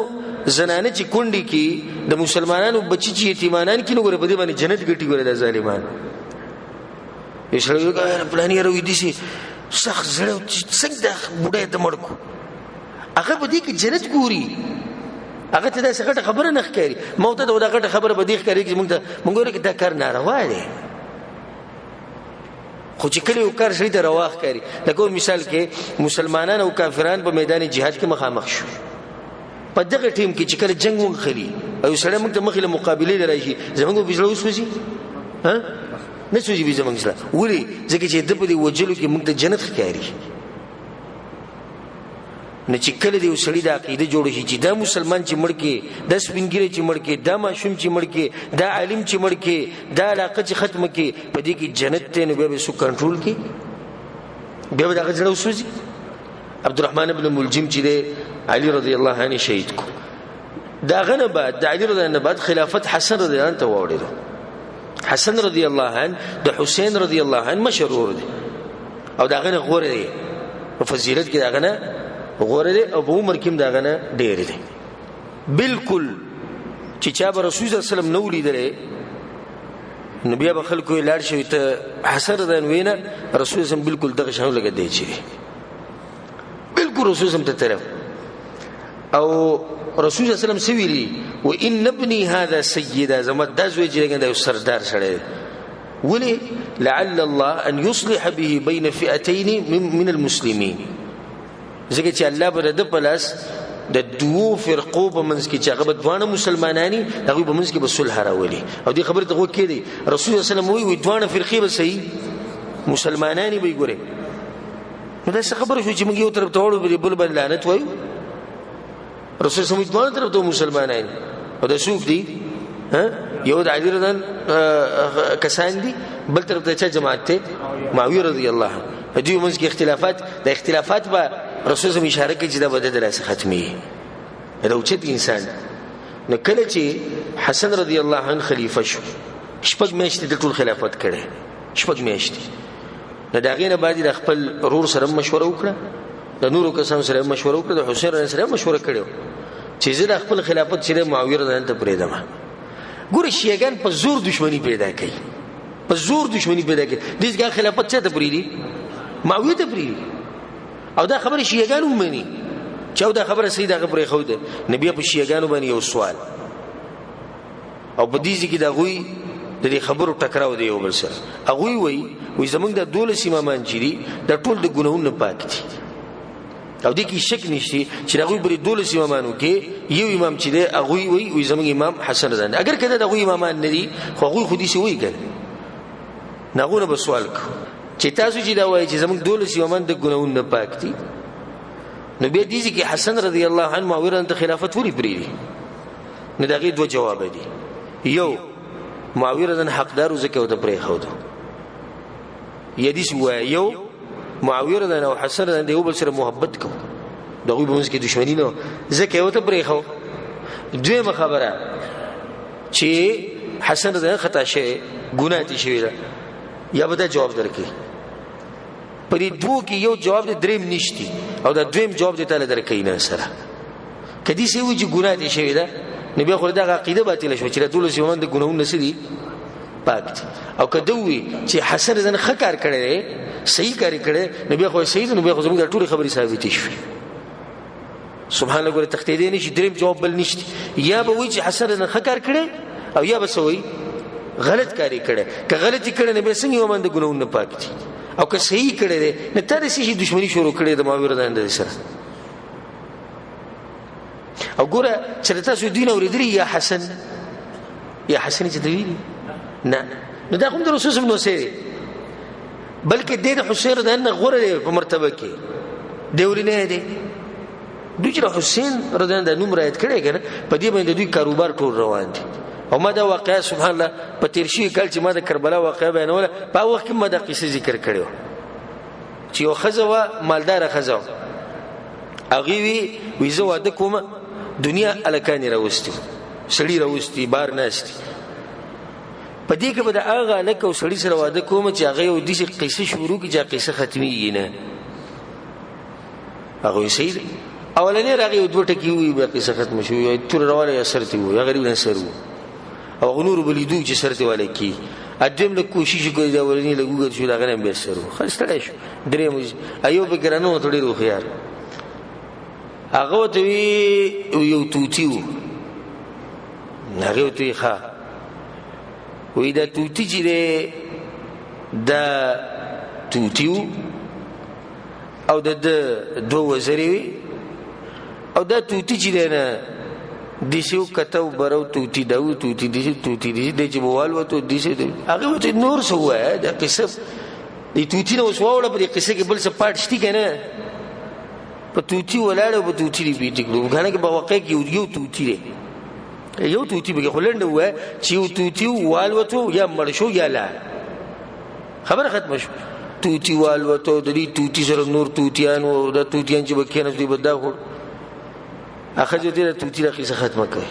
[SPEAKER 1] زنانه چې کونډي کی د مسلمانانو بچی چې یتیمانان کې نو ګره په دې باندې جنت ګټي ګره د ظالمان اسلام یو پلاني روي دي سي سخت زړه څنګه د بډای د مړکو هغه په دې کې جنت ګوري هغه ته دا څه خبره نه ښکاري موته دا غټه خبره به دې ښکاري چې موږ ګورو کې دا کار ناروا دی خو چې کله یو کار شي ته روا ښکاري لکه مثال کې مسلمانان او کافران په میدان جهاد کې مخامخ شو په دغه ټیم کې چې کله جنگ وخري او سره موږ ته مخې له مقابله لري زموږ په ځلو وسوځي ها نه سوځي به زموږ سره ولي ځکه چې د په دې وجلو کې موږ ته جنت ښکاري نه چې کله دی وسړي د عقیده جوړ شي چې دا مسلمان چې مړ کې د سپینګری چې مړ کې دا ماشوم چې مړ کې دا عالم چې مړ کې دا علاقه چې ختم کې په دې کې جنت ته نه به سو کنټرول کې به دا غږ وسوځي عبدالرحمن ابن ملجم چې دی علی رضی الله عنه شهید کو دا غنه بعد د علی رضی الله عنه بعد خلافت حسن رضی الله عنه ته وړي حسن رضی الله عنه د حسین رضی الله عنه مشهور دی او دا غنه غوړ دی په فضیلت کې دا غنه غوړ دی او په عمر کې دا غنه ډېر دی بالکل چې چا به رسول الله صلی الله علیه وسلم نو لیدره نبی به خلکو لاړ شوی ته حسن رضی الله عنه رسول الله بالکل دغه شان لګی دی چې بالکل رسول الله ته طرف او رسول الله صلی الله علیه وسلم سویلی و ان ابني هذا سيدا زمد دزوی چې د سردار سره ولي لعل الله ان يصلح به بين فئتين من المسلمين ځکه چې الله به د پلاس د دوو فرقو په منځ کې چې هغه دوه مسلمانانی هغه په منځ کې به صلح راولي او دې خبره ته وکړي دي رسول الله صلی الله علیه وسلم وی دوه فرقې به صحیح مسلمانانی به ګوره نو دا څه خبره شو چې موږ یو طرف ته وړو بل بل لعنت وایو رسول الله صلی الله علیه وسلم مسلمانان او د سوق دي یو د علی رضی الله کسان دي بل طرف ته جماعت ته معاویه رضی الله عنه دي موږ کې اختلافات به رسول الله اشاره کوي چې دا بده دراسه ختمي دا اوچت انسان نو کله چې حسن رضی الله عنه خلیفہ شو شپږ میاشتې د ټول خلافت کړي شپږ میاشتې نو دا غینه بعد د خپل رور سره مشوره وکړه د نورو کسانو سره مشوره وکړه د حسین رضی سره مشوره کړو چې زه د خپل خلافت سره معاویه رضی الله عنه پرېدم ګور شیعاګان په زور دښمنی پیدا کوي په زور دښمنی پیدا کوي دغه خلافت څه ته پرېدي معاویه ته پرېدي او دا خبره شیعاګان ومني چې دا خبره سیده خبره خو ده نبی په شیعاګانو باندې یو سوال او په دې ځکه دا غوي د دې خبرو ټکراو دی یو بل سره هغه وی زمونږ د 12 امامان چې دي د ټول د ګناهونو پاک دي او دې کې شک نشته چې هغه بری 12 امامانو کې یو امام چې دی هغه وی زمونږ امام حسن رضی اگر کده د هغه امامان نه دي خو هغه خودي سي وی کړي ناغونه به سوال کو چې تاسو چې دا وایي چې زمونږ 12 امامان د ګناهونو پاک دي نو به دې کې حسن رضی الله عنه معاویه ته خلافت وري پریری نو دغه دوه جواب دي یو معاویه رضی حقدار زکه ته پرې خو دو یدیس یو معاویه رضی او حسن رضی یو بل سره محبت کو دغه به موږ کې دښمنی نه زکه وته پرې خو دویمه خبره چې حسن رضی خطا شي ګناه دي شي یا به دا جواب درکې پرې دوه کې یو جواب دې دریم نشتی او دا دویم جواب دې تعالی درکې نه سره کدي سی وی چې ګناه دي شي دا نبی خو دا عقیده باطل شو چې ټول سیمون د ګناهونو نسدي پاک دي او کدوې چې حسن رضا ښه کار کړی صحیح کار کړی نبی خو صحیح نبی خو زموږ ټول خبرې ثابتې شوې سبحان الله ګوره تختیدې نشي دریم جواب بل نشته یا به وایي چې حسن رضا ښه کار کړی او یا به سوي غلط کاری کړی که غلطي کړی نبی څنګه یو باندې ګناونه پاک دي او که صحیح کړی دی نه تر شي دښمنی شروع کړی د معاویه رضی الله عنه سره او ګوره چې تاسو دین اوریدلی یا حسن چې دوی نه نو دا کوم د رسول الله سره بلکې د حسین رضی الله عنه غوره په مرتبه کې دی ولینه دی دوی چې حسین رضی الله عنه نوم رايت کړي کنه په دې باندې دوی کاروبار ټول روان دي او ما دا واقعا سبحان الله په تیر شي کال چې ما د کربلا واقعا بیانوله په وخت کې ما د قصې ذکر کړو چې یو خزوه مالدار خزوه هغه وی زه واده کوم دنیا الکانی راوستي سړی راوستي بار ناشتي په دې کې به د هغه لکه او سړی سره واده کوم چې هغه یو دې قصې شروع کی چې قصه ختمي نه هغه سید اولنې راغی دوه ټکی وی به قصه ختم شو یو تر راواله یا سرتي وو غریب نه سرو او نور بلیدو چې سرتي والے کی ادم له کوشش کوي دا ولني لګوګ شو دا غنم به سرو خستړې شو درې مو ایوب ګرانو ټولې روخ یار هغه ته یو توتیو هغه ته ښه وې دا توتی چې دا توتیو او د دوه وزري او دا توتی چې نه دیشو کتو برو توتی داو توتی دیشو توتی دیشو د جوال وته دیشو هغه ته نور سوه دا قصه دی توتی نو سوال په قصه کې بل څه پات شتي کنه په توتی ولاړو په توتی دی بیت کړو غانه کې په واقع کې یو توتی دی یو توتی به خلند و چې یو توتی وال وته یا مرشو یا لا خبر ختم شو توتی وال وته د دې توتی سره نور توتیان او د توتیان چې بکینه دی بدا خور اخذ دې توتی راخي ختمه کوي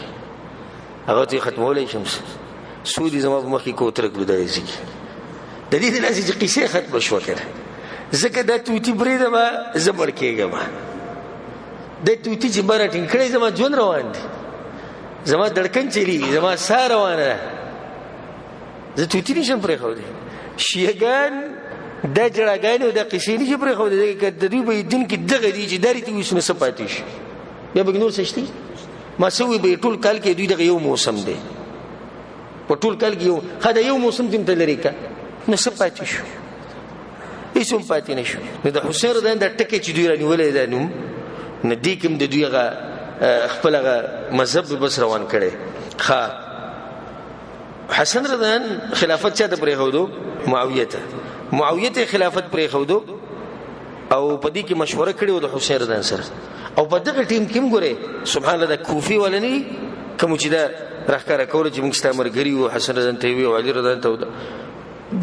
[SPEAKER 1] هغه ته ختمولای شمس سودی زما په مخې کو ترک لدای شي د دې د لاسې قصه ختم شو کړه زکه د توتی بریده ما زبر کېګم د توتی چې بار ټینګ کړي زما جون روان دي زما دړکن چلی زما سار روانه زه توتی نشم پرې خو دي شیګان د جړاګانو د قصې نشي پرې خو دي د دوی په دین کې دغه دي چې داري ته وسنه سپاتیش یا بګنور سشتي ما سوي به ټول کال کې دوی دغه یو موسم دی په ټول کال کې یو خدای یو موسم تم تل لري کا نو سپاتیش هیڅ پاتې نشو نو د حسین رضی الله ټکه چې دوی رانیولې ده نو ندی کوم د دوی غا خپل مذهب بس روان کړي ښا حسن رضی الله خلافت چا ته پرې هودو معاویه ته خلافت پرې هودو او په دې کې مشوره کړې و د حسین رضی الله سره او په دغه ټیم کې ګوره سبحان الله د کوفی ولني کوم چې دا راخکاره کول چې موږ ستامر غري او حسن رضی الله ته وی او علي رضی الله ته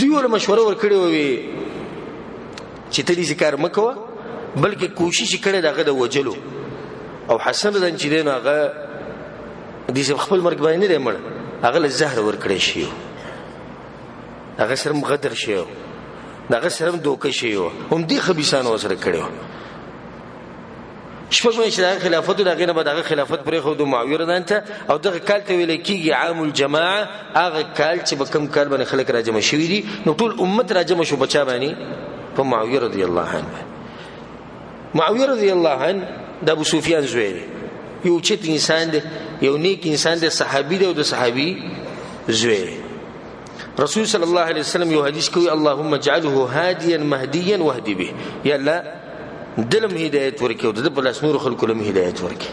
[SPEAKER 1] دوی ول مشوره ور کړې وي چې ته دې ذکر مکوه بلکې کوشش کړي دغه د وجلو او حسن رضی الله چې دین هغه دې خپل مرګ باندې نه مړ هغه له زهر ور کړی شي هغه سره مغدر شي هغه سره دوکه شي هم دې خبيسان وسره کړو شپږ مې چې خلافت دغه نه بعد خلافت پرې خو د معاویه رضی الله او دغه کال ته ویل کېږي عام الجماعه هغه کال چې بکم کال باندې خلک راجم شوي دي نو ټول امت راجم شو بچا باندې په معاویه رضی الله عنه معاویه رضی الله عنه د ابو سفیان زوی یو چت انسان دی یو نیک انسان دی صحابي دی او د صحابي زوی رسول صلی الله علیه وسلم یو حدیث کوي اللهم اجعله هاديا مهديا واهدي به یا الله دلم هدایت ورکي او د بلاس نور خلق لم هدایت ورکي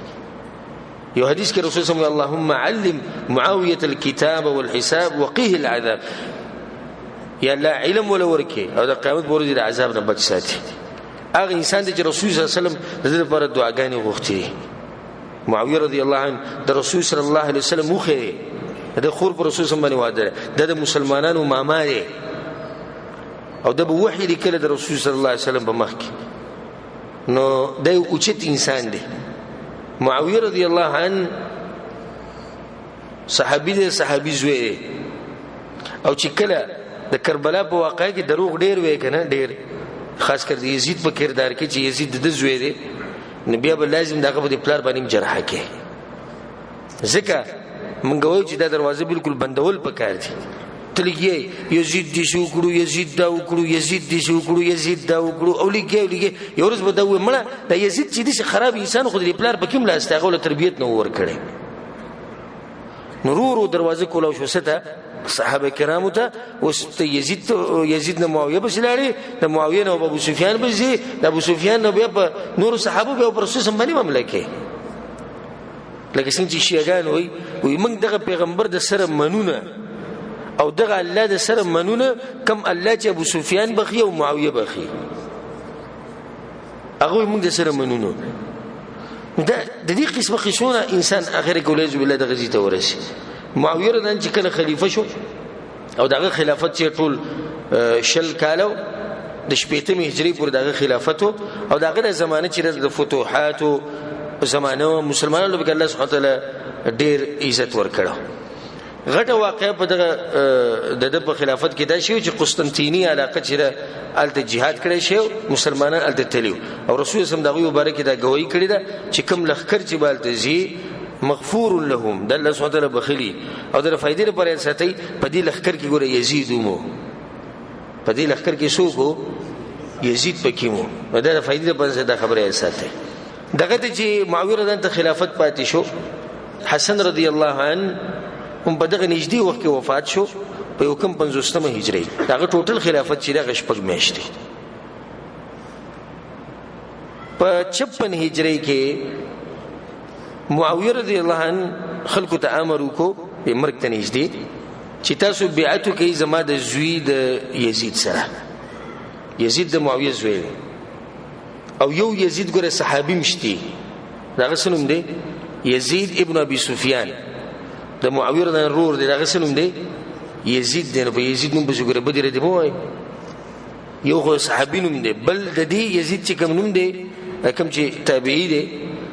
[SPEAKER 1] یو حدیث کې رسول صلی الله اللهم علم معاويه الكتاب والحساب وقيه العذاب یا الله علم ولا ورکي او د قیامت ورځ د عذاب نه بچ ساتي هغه انسان چې رسول صلی الله علیه وسلم د لپاره دعاګانې غوښتي معاویه رضی الله عنه د رسول صلی الله علیه وسلم مخه د خور پر رسول صلی الله علیه وسلم د مسلمانانو ماما دی او د وحی لیکل د رسول صلی الله علیه وسلم په مخ کې نو د اوچت انسان دی معاویه رضی الله عنه صحابي زوی او چې کله د کربلا په واقعه کې دروغ ډیر وې کنه ډیر خاص کر یزید په کردار کې چې یزید د زوی دی نبی ابو لازم دغه په پلار باندې جرحه کې ځکه مونږ وایو چې دا دروازه بالکل بندول پکار دي تلګي یزید دې شو کړو یزید دا وکړو یزید دې شو کړو یزید دا وکړو او لګي یو ورځ به دا و مړه دا یزید چې دې خراب انسان خو دې پلار پکې ملا استغول تربیت نو ور کړي نورو دروازه کولاو شو سته صحابه کرامو ته اوس یزید نه معاویه بسلاړي د معاویه نه ابو سفیان بزي د ابو سفیان نه بیا نور صحابه به پر څه باندې مملکه لکه څنګه چې شیعاګان وي موږ دغه پیغمبر د سره منونه او دغه الله د سره منونه کم الله چې ابو سفیان بخي او معاویه بخي هغه موږ د سره منونه د دې قسمه قشونه انسان اخر کولای بالله د غزي ته ورسي معاویه رضی چې کله خلیفہ شو او دغه خلافت چې ټول شل کالو د شپېتمې هجری پر دغه خلافت او دغه زمانه چې د فتوحات او زمانه مسلمانانو به الله سبحانه وتعالى ډېر عزت ورکړو غټه واقعه په دغه د په خلافت کې دا شی چې قسطنطینیه علاقه چې الته jihad کړی شو مسلمانان الته تلیو او رسول الله دغه مبارک دا گواہی کړی دا چې کوم لخر چې بالته زی مغفور لهم د الله سبحانه وتعالى بخلی او د فائدې لپاره ساتي په دې لخر کې ګوره یزیدومو په دې لخر کې څوک یزید پکې مو دا د فائدې لپاره دا خبره ساتي دغه چې معاویه رضی الله خلافت پاتې شو حسن رضی الله عنه هم په دغه نږدې وخت کې وفات شو په یو کم 50مه هجری دغه ټوټل خلافت چې دغه شپږ میاشتې په 56 هجری کې معاویه رضی الله عنه خلکو ته امر وکړو په مرګ ته نږدې چې تاسو بیعت کوي زما د زوی د یزید سره یزید د معاویه زوی او یو یزید ګره صحابي مشتي دغه سنوم دی یزید ابن ابي سفیان د معاویه رضی الله عنه دغه سنوم دی یزید دی په یزید نوم بشو ګره بدر دی وای یو خو صحابي نوم دی بل د دې یزید چې کوم نوم دی کوم چې تابعی دی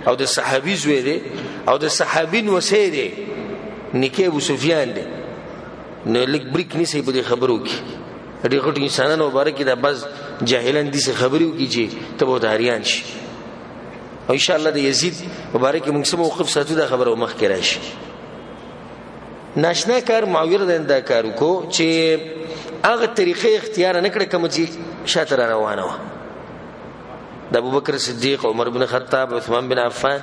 [SPEAKER 1] او د صحابي زوی دی او د صحابي نوسه دی نکي ابو سفیان دی نو لیک بریک نسی په خبرو کې دې غټ انسانانو مبارک دا بس جاهلان دي څه خبرو کې چې تبوداریان شي او ان شاء الله د یزید مبارک موږ سم موقف ساتو دا خبره مخ کې راشي ناشنا کار معاویه دا کار وکړو چې هغه طریقې اختیار نه کړ کوم چې شاته روانه و د ابوبکر صدیق عمر بن خطاب عثمان بن عفان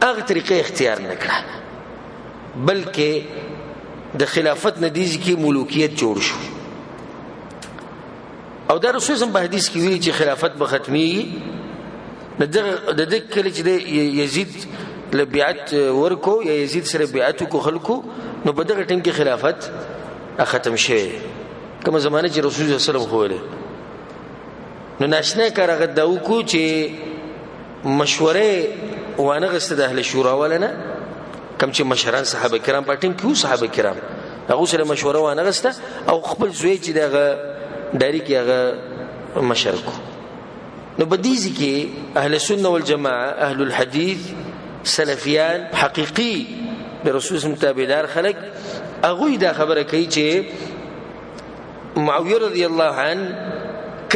[SPEAKER 1] هغه طریقې اختیار نه کړ بلکې د خلافت ندیز کې ملوکیت جوړ شو او دا رسول الله په حدیث کې ویلي چې خلافت به ختمي د دې کله چې یزید له بیعت ورکو یا یزید سره بیعت کو خلکو نو په دغه ټیم کې خلافت ختم شوه کوم زمانه چې رسول الله صلی الله علیه وسلم خوله نو ناشنا کار هغه داو کو چې مشوره وانه غسته د اهل شورا ولنه کوم چې مشران صحابه کرام په ټیم کې صحابه کرام هغه سره مشوره وانه غسته او خپل زوی چې دغه داری کې هغه مشرکو نو بدیزي کې اهل سنت والجماعه اهل الحديث سلفیان حقيقي د رسول الله تابعدار خلق هغه دا خبره کوي چې معاویه رضی الله عنه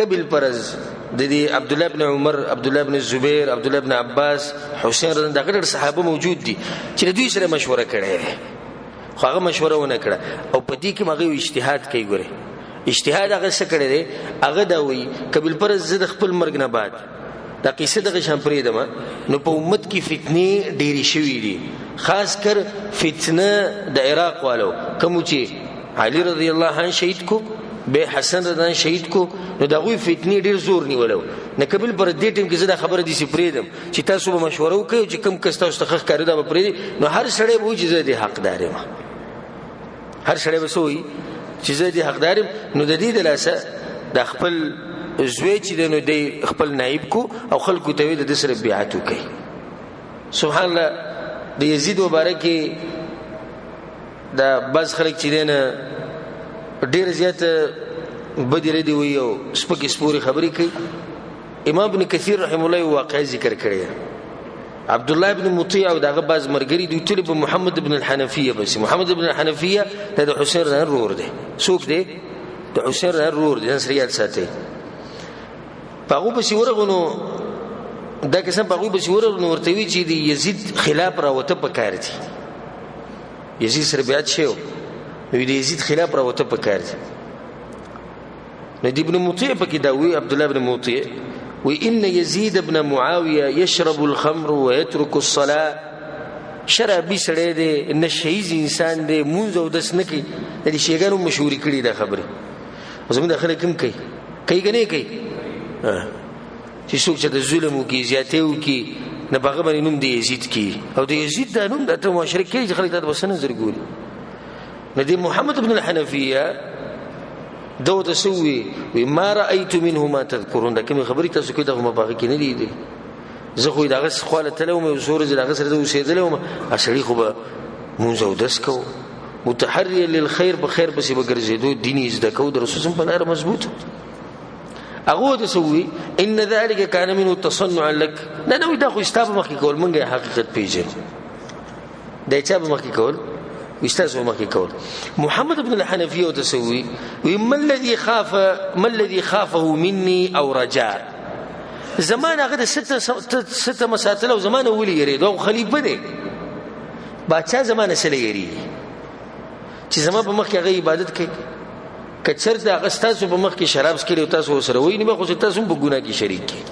[SPEAKER 1] قبل پرز د عبد الله بن عمر عبد الله بن الزبير عبد الله بن عباس حسین رضی الله عنه صحابه موجود دي چې دوی سره مشوره کړي خو هغه مشوره ونه کړه او په دې کې هغه اجتهاد کوي ګوره اجتهاد هغه څه کړی دی هغه دا وی قبل پر زد خپل مرګ نه بعد دا قصه دغه شامپري دمه نو په امت کې فتنې ډېری شوې دي خاص کر فتنه د عراق والو کوم چې علي رضی الله عنه شهید کو به حسن رضی الله عنه شهید کو نو دغه فتنې ډېر زور نیولو نه قبل پر دې ټیم کې زده خبره دي چې پریدم چې تاسو به مشوره وکړئ چې کم کس تاسو ته ښه کاری دا به پریدي نو هر سړی به چې زه دې حقدار یم هر سړی به سوې چې زه دې حقدار یم نو د دې د لاسه د خپل زوی چې نو دې خپل نائب کو او خلکو ته د سره بیعت وکړي سبحان الله د یزید مبارک دا بعض خلک چې دینه ډیر زیات بدر دی ویو سپک سپوري خبرې کوي امام ابن کثیر رحم الله واقع ذکر کړی عبد الله ابن مطیع او دغه باز مرګری دوی ټول په محمد ابن الحنفیه بس محمد ابن الحنفیه د حسین رضی الله عنه دی څوک دی د حسین رضی الله عنه دی سریال ساتي پاغو په شورغونو دا کسان پاغو په شورغونو ورته وی چې د یزید خلاف راوته پکار دي یزید سره بیعت شو نو د یزید خلاف راوته پکار دي. نو د ابن مطیع پکې دا وی عبد الله ابن مطیع وی ان یزید ابن معاویه یشرب الخمر ويترك الصلاه. شرابي سړی دی، نشهیز انسان دی، مونږ او داس نه کوي. د شیګانو مشهوري کړي دا خبره. زموږ د خلک هم کوي کنه کوي چې څوک چې د ظلم وکي زیاته وکي نه باغ باندې نوم دی یزید کی او د یزید د نوم د مشرک کې خلک د بسنه زرګول. نه دی محمد ابن الحنفیه دو تسوي ما رايت منه ما تذكرون. دا کوم خبري تاسو کې دغه مباغه کې نه دي. زه خو دغه خواله تلوم او زور زه دغه سره اوسېدلم اصلي خو به مونږ او داس کو متحري للخير بخير بس بګرځېدو دیني زده کو د رسول په لار مضبوط. اغه تسوي ان ذلك كان منه تصنع لك. نه نو دا خو استاب مخکې کول مونږه حقیقت پیژن دا چې به مخکې کول استاذ مخکې کول. محمد ابن الحنفيه تسوي وما الذي خافه مني او رجاء. زمان هغه ست مساتل او زمان ولي یری دا خلیفہ دی بادشاہ زمانه سره یری چې زما په مخ کې هغه عبادت کوي. کچر دا غستاسو په مخ کې شراب سکري تاسو سره وای نه خو تاسو په ګناه کې شریک کی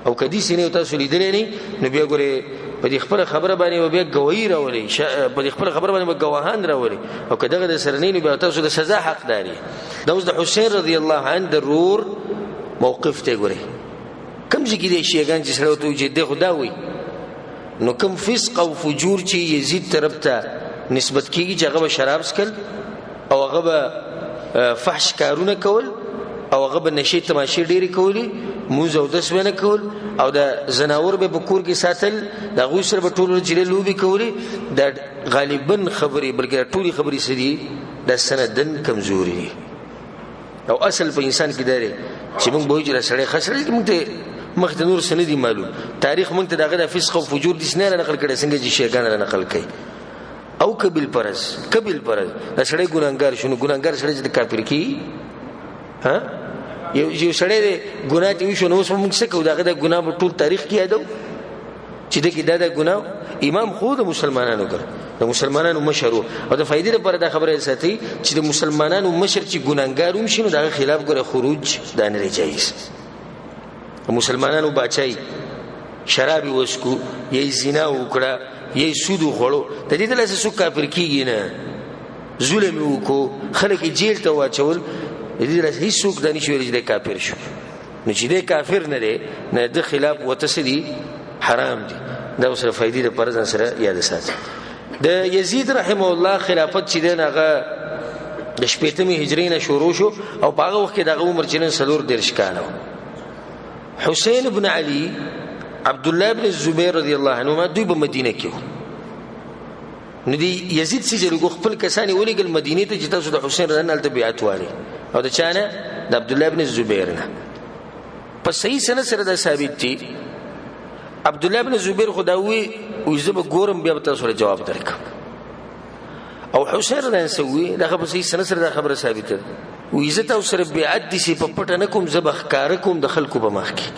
[SPEAKER 1] او کدي سینه تاسو لیدلې نه نو بیا ګوره په دې خپل خبره باندې بیا گواہی راولي په دې خپل خبره باندې گواهان راولي او کداغه د سره نه بیا تاسو د سزا حقداري. دا اوس د حسین رضی الله عنه ضرور موقف ته ګوره کم ځکه دې شیګان چې سره ته چې د خدا وي نو کم فسق او فجور چې یزید طرف ته نسبت کیږي چې هغه شراب سکل او هغه فحش کارونه کول او هغه نشي تماشې ډېری کولی موږ او داس ونه کول او د زناور به بکور کې ساتل د غوسر په ټولو جله لوبي کولی د غالبا خبري بلکې ټولي خبري سړي د سندن کمزوري او اصل په انسان کې دره چې موږ به جره سړی خسرې موږ ته مخ نور سندي معلوم تاریخ موږ ته دغه د فسق او فجور د سنره نقل کړي څنګه چې شیګان نقل کړي او کبل پرز دا سړی ګناګار شنو ګناګار سړی چې کافر کی ها یو سړی د ګناه ته وشو نو موږ څه کوو دغه د ګناه په ټول تاریخ کې یادو چې دغه د ګناه امام خود مسلمانانو کړ د مسلمانانو مشر او د فائدې لپاره دا خبره ساتي چې د مسلمانانو مشر چې ګناګار هم شنو دغه خلاف ګره خروج دا نه جایز. مسلمانانو بچای شراب وسکو یې زنا وکړه یې سود خوړو د دې دلته څو کافر کیږي نه ظلم وکړو خلک جیل ته واچول د دې دلته هیڅ څوک د نشي ورجې کافر شو نو چې د کافر نه دی نه د خلاف وتسدي حرام دي. دا اوسه فائدې لپاره ځان سره یاد ساتي. د یزید رحم الله خلافت چې دغه د شپږمې هجری نه شروع شو او په هغه وخت کې دغه عمر چنن سلور درش کانو. حسین ابن علی عبد الله ابن الزبير رضی الله عنهما دوی په مدینه کې نو دی یزید چې لږ خپل کسانی ولېګل مدینه ته چې تاسو د حسین رضی الله عنه بیعت واري او د چانه د عبد الله ابن الزبير نه په صحیح سند سره دا ثابت دي. عبد الله ابن الزبير خداوي او زب ګورم بیا تاسو له جواب درک او حسین رضی الله عنه دا په صحیح سند سره دا خبره ثابت ده او عزت او سره بیعت دي چې په پټه نه کوم زبخ کار کوم د خلکو په مخ کې.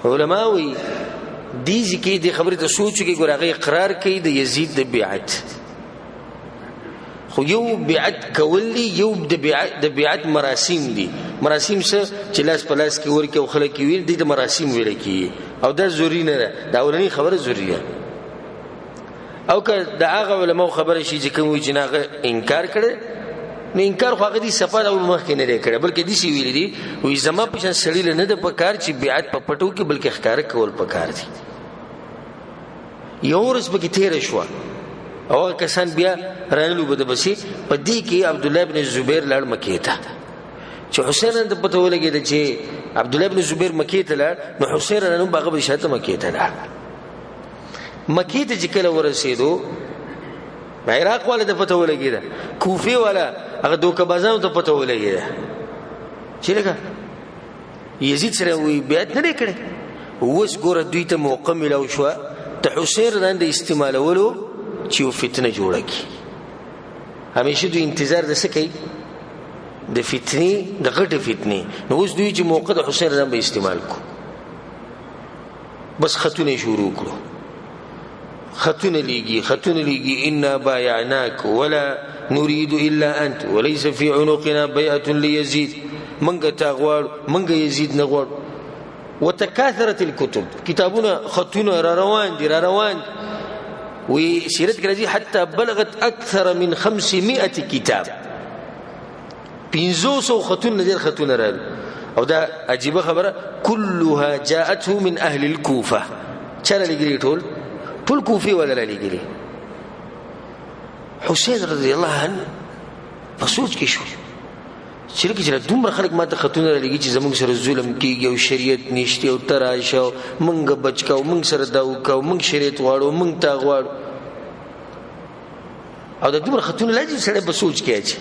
[SPEAKER 1] علماوی دیزی کې د خبرې ته سوچ کې ګورغه اقرار کوي د یزید د بیعت خو یو بیعت کولی یو د بیعت مراسم دي. مراسم څه چې لاس په لاس کې ورکه او خلک ویل دي د مراسم ویل کی او دا ضروری نه ده دا اولنی خبره ضروری ده او که د هغه علماء خبره شي چې کوم جناغه انکار کړي نو انکار خو هغه دي صفات او مخ کې نه کړي بلکې دي سی ویل دي وې زما په شان سړی نه د پکار چې بیعت په پټو کې بلکې ښکار کول پکار دي. یو ورځ به کې تیر شو او کسان بیا رانلو بده بسي په دې کې عبد الله ابن الزبير لړ مکه ته چې حسین د پته ولګید چې عبد الله ابن الزبير مکه ته لړ نو حسین نن باغ به شاته مکه ته لړ مکه ته چې کله ورسېدو عراق والا د پته ولګید کوفه والا هغه دوکه بازانو ته پته ولګید چې لکه یزید سره وی بیعت نه کړي اوس ګوره دوی ته موقع ملو شو ته حسین د استعمالولو چې فتنه جوړه کی همیشه دوی انتظار د سکی د فتنې د غټه فتنې نو اوس دوی چې موقع د حسین رضی به استعمال کو بس خطونه شروع کړو خطونه ليږي انا بايعناك ولا نريد الا انت وليس في عنقنا بيعه ليزيد منګه تاغوار منګه يزيد نغوار. وتكاثرت الكتب كتابنا خطونه روان دي وسيرت كرازي حتى بلغت اكثر من 500 كتاب 500 خطونه دي خطونه رال. او دا عجيبه خبره كلها جاءته من اهل الكوفه. چره لګري ټول کوفي ولا لګري. حسين رضي الله عنه فسوچ کې شو چې دومره خلک ماته خطونه لګي چې زموږ سره ظلم کیږي او شریعت نشته او تراشه مونږ بچکاو مونږ سره دا وکاو مونږ شریعت واړو مونږ تا غواړو او د دومره خطونه لګي سره به سوچ کې اچي.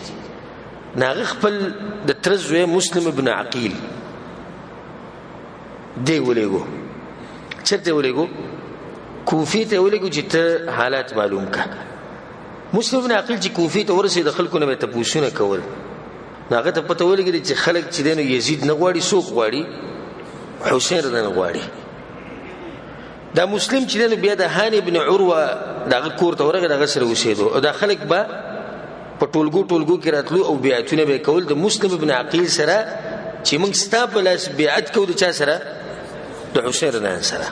[SPEAKER 1] ناغه خپل د ترزوی مسلم ابن عقیل دی ولېګو چرته ولېګو کوفی ته ولېګو چې ته حالات معلوم کا. مسلم ابن عقیل چې کوفی ته ورسې د خلکو نه ته پوښتنه کول ناغه ته پته ولګی چې خلک چې دینو یزید نه غواړي څوک غواړي حسین رضی الله غواړي. دا مسلم چې دینو بیا د هانی ابن عروه دغه کور ته ورغه دغه سره وسیدو او دا خلک به په ټولګو کې راتلو او بیعتونه به کول د مسلم ابن عقیل سره چې موږ ستابلاس بیعت کو د چا سره د حسین رضی الله سره.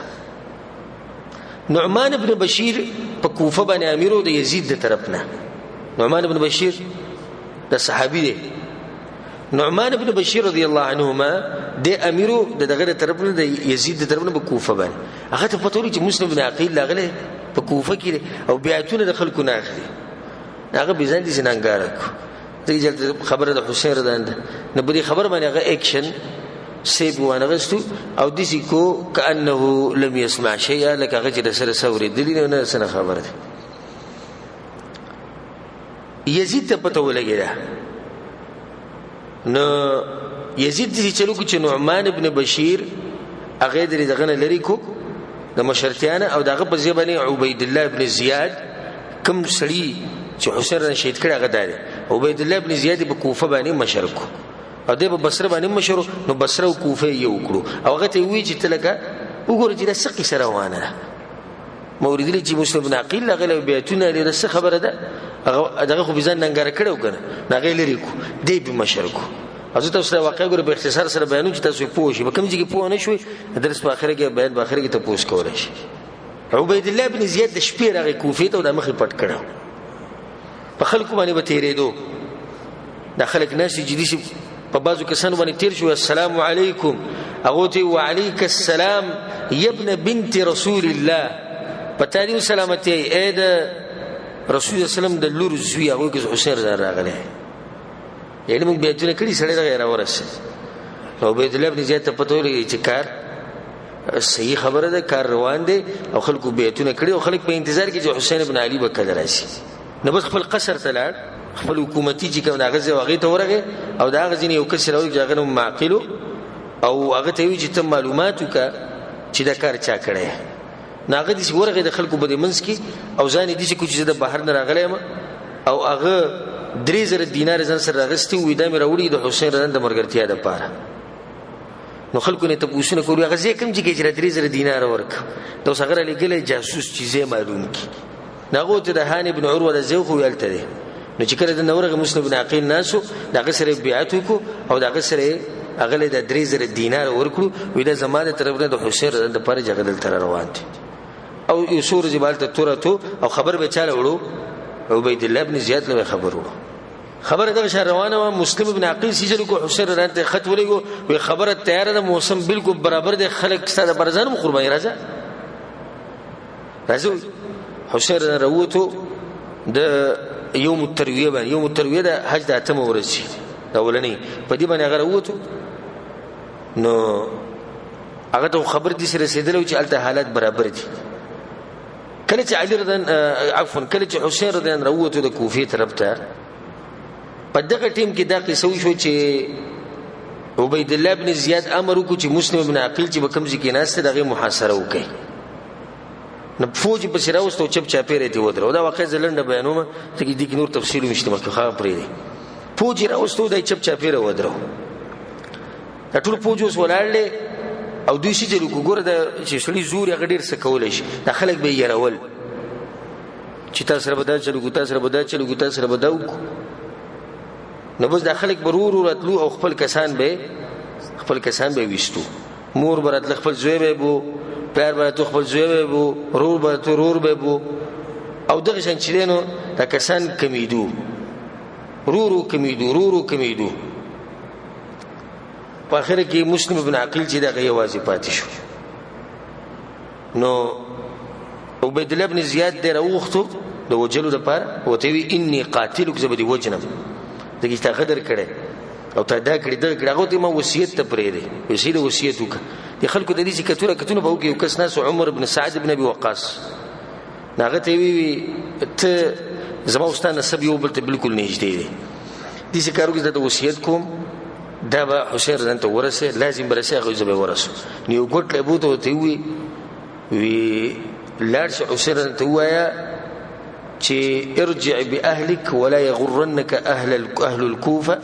[SPEAKER 1] نعمان ابن بشیر په کوفه باندې امیرو د یزید د طرفنا. نعمان ابن بشیر د صحابي دی. نعمان ابن بشیر رضی الله عنهما د امیرو دغه طرفنا د یزید د طرفنا په کوفه باندې. هغه ته پته ولري چې مسلم ابن عقیل لاغله په کوفه کې او بیعتونه د خلکو نه اخلي. هغه بيزندي سننګار کو ته خبره د حسین رضی الله نه بری خبر باندې هغه اکشن سیب وانغستو او دسی کو کانه لم يسمع شيئا لك هغه چې سره سوري دلی نه سره خبره ده. یزید ته پته ولګی نو یزید دې چلو کو چې نعمان ابن بشیر هغه دې دغه لري کو د مشرتیانه او دغه په ځبانه عبید الله ابن زیاد کوم سړی چې حسین رضی شهید کړه هغه دی. عبید الله ابن زیاد په کوفه باندې مشرک او د بصره باندې مشرو نو بصره او کوفه یو کړو او هغه ته وی چې تلګه وګوره چې د سقي سره روانه مورید لري چې مسلم بن عقیل هغه بیتونه لري څه خبره ده هغه خو بيزن ننګر کړو کنه هغه لري کو دی به مشرکو. حضرت اوسه واقع ګوره په اختصار سره بیانو چې تاسو پوه شئ. کوم چې پوه نه شوي درس په اخره کې بیان په اخره کې ته پوښتنه کولای شي. عبید الله ابن زیاد د شپې راغی کوفه ته او د مخې پټ کړو په خلکو باندې به تیرېدو. د خلک ناس جدي په بازو کسانو باندې تیر شو السلام علیکم هغه ته وعلیک السلام یا ابن بنت رسول الله پتاړي سلامتی اې د رسول الله سلام د لور زوی هغه کې حسین راغلی. یعنی موږ به ته کړي سړی راغی راورسه نو عبید الله ابن زیاد ته پته ولګي چې کار صحیح خبره ده کار روان دي او خلکو بیتونه کړي او خلک په انتظار کې چې حسین ابن علي به کله راشي. نو بس خپل قصر ته لاړ خپل حکومتي چې کوم دغه واغې ته ورغه او دغه ځین یو کس راوي چې هغه معقلو او هغه ته وی چې ته معلومات وکړه چې دا کار چا کړی. ناغه دې ورغه د خلکو په منځ کې او ځان دې چې کوم د بهر نه راغلی او هغه 3000 دینار ځان سره راغستي وې دا مې راوړي د حسین رضی د مرګرتیا د پاره. نو خلکو نه ته پوښتنه کوي هغه ځکه کوم چې 3000 دینار ورک دا څنګه لګلې جاسوس چیزې معلوم کی ناغه ته د هاني ابن عروه د زوخ ویلته دي. نو چې کله د نورغه مسلم بن عقیل ناسو دغه سره بیعت وکړو او دغه سره هغه د 3000 دینار ورکړو وې د زمانه طرف نه د حسین رضی د پاره جګدل تر روان دي او یو سور جبال ته تورته او خبر به چاله وړو عبید الله ابن زیاد له خبرو خبره دغه روانه و مسلم ابن عقیل سیجل کو حسین رضی خط ولګو وی خبره تیار ده موسم بالکل برابر ده خلک ستاسو برزان قربانی راځي حسین رضی وروته د یوم الترویه باندې یوم الترویه د حج د اتم ورځ دا ولنی په دې باندې هغه وروته نو هغه ته خبر دي سره رسیدلو چې الته حالات برابر دي. کله چې علي رضی عفوا کله چې حسین رضی وروته د کوفه طرف ته په دغه ټیم کې دا قصه شو چې عبید الله ابن زیاد امر وکړي چې مسلم ابن عقیل چې به کوم ځکه ناسته دغه محاصره وکړي. نو فوج په شراوستو چپ چاپیره دی ودرو دا واقع زلنده بیانومه چې دې کې نور تفصیل مشته مکه خا پرې دی. فوج راوستو د چپ چاپیره ودرو دا ټول فوج اوس ولاړل او دوی شي چې ګوره د چې شړي زور هغه ډیر څه کولای شي د خلک به يرول چې تاسو سره بدا چلو تاسو سره بدا چلو تاسو سره بدا نو بس د خلک برور راتلو او خپل کسان به وستو مور برات خپل زوی به بو پلار برات خپل زوی به بو رور برات رور به بو او دغه شان چې نو د کسان کمیدو رورو کمیدو په اخر کې مسلم ابن عقیل چې دغه یوازې پاتې شو نو عبید الله ابن زیاد دی راوغختو د وجلو لپاره وته وی انی قاتلک زبدی وجنم دغه تا غدر کړي او تا دا کړي دغه هغه ته ما وصیت ته پرې دی وصیت وکړه د خلکو د دې کتونه به وکي کس ناس عمر ابن سعد ابن ابي وقاص ناغه ته وی ته زما واستانه سب یو بل ته بالکل نږدې دی دې کارو کې د وصیت کوم دا به حسین رضی ته ورسه لازم برسه هغه زبې ورسه نیو ګټ له بوته ته وی لارش حسین رضی ته وایا چې ارجع باهلك ولا يغرنك اهل الكوفه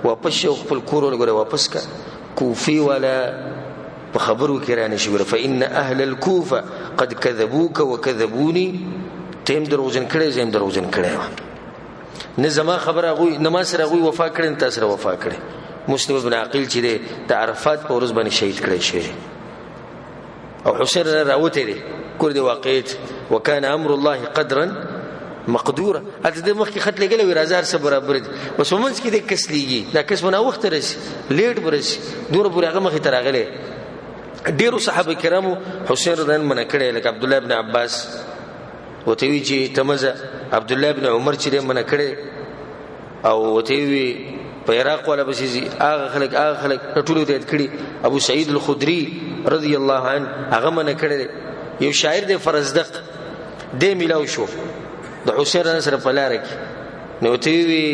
[SPEAKER 1] واپس خپل کور ولګره واپس کا کوفي ولا بخبرو کرانه شي فإن اهل الكوفه قد كذبوك وكذبوني تیم دروژن کړي زم دروژن کړي نه زما خبره غوي نماز سره غوي وفا کړي تاسو سره وفا کړي مسلم ابن عقیل چې د عرفات په ورځ باندې شهید کړي شي او حسین راوته دي کور دی واقعیت وکانه امر الله قدرا مقدوره اته د مخ کې خط لګل وی رازار سره برابر دي بس ومنځ کې د کس لیږي دا کس منا وخت رسي لیټ برسي دوره پورې هغه مخ ته راغله ډیرو صحابه کرامو حسین رضی الله عنه کړي لکه عبد الله ابن عباس وته وی چې تمزه عبد الله ابن عمر چې منه کړي او وته وی په عراق ولا بسيزي هغه خلک ټولو ته کړي ابو سعید الخدری رضی الله عنه هغه منه کړي یو شاعر د فرزدق د میلاو شو د حسین سره په لار کې نو ته وی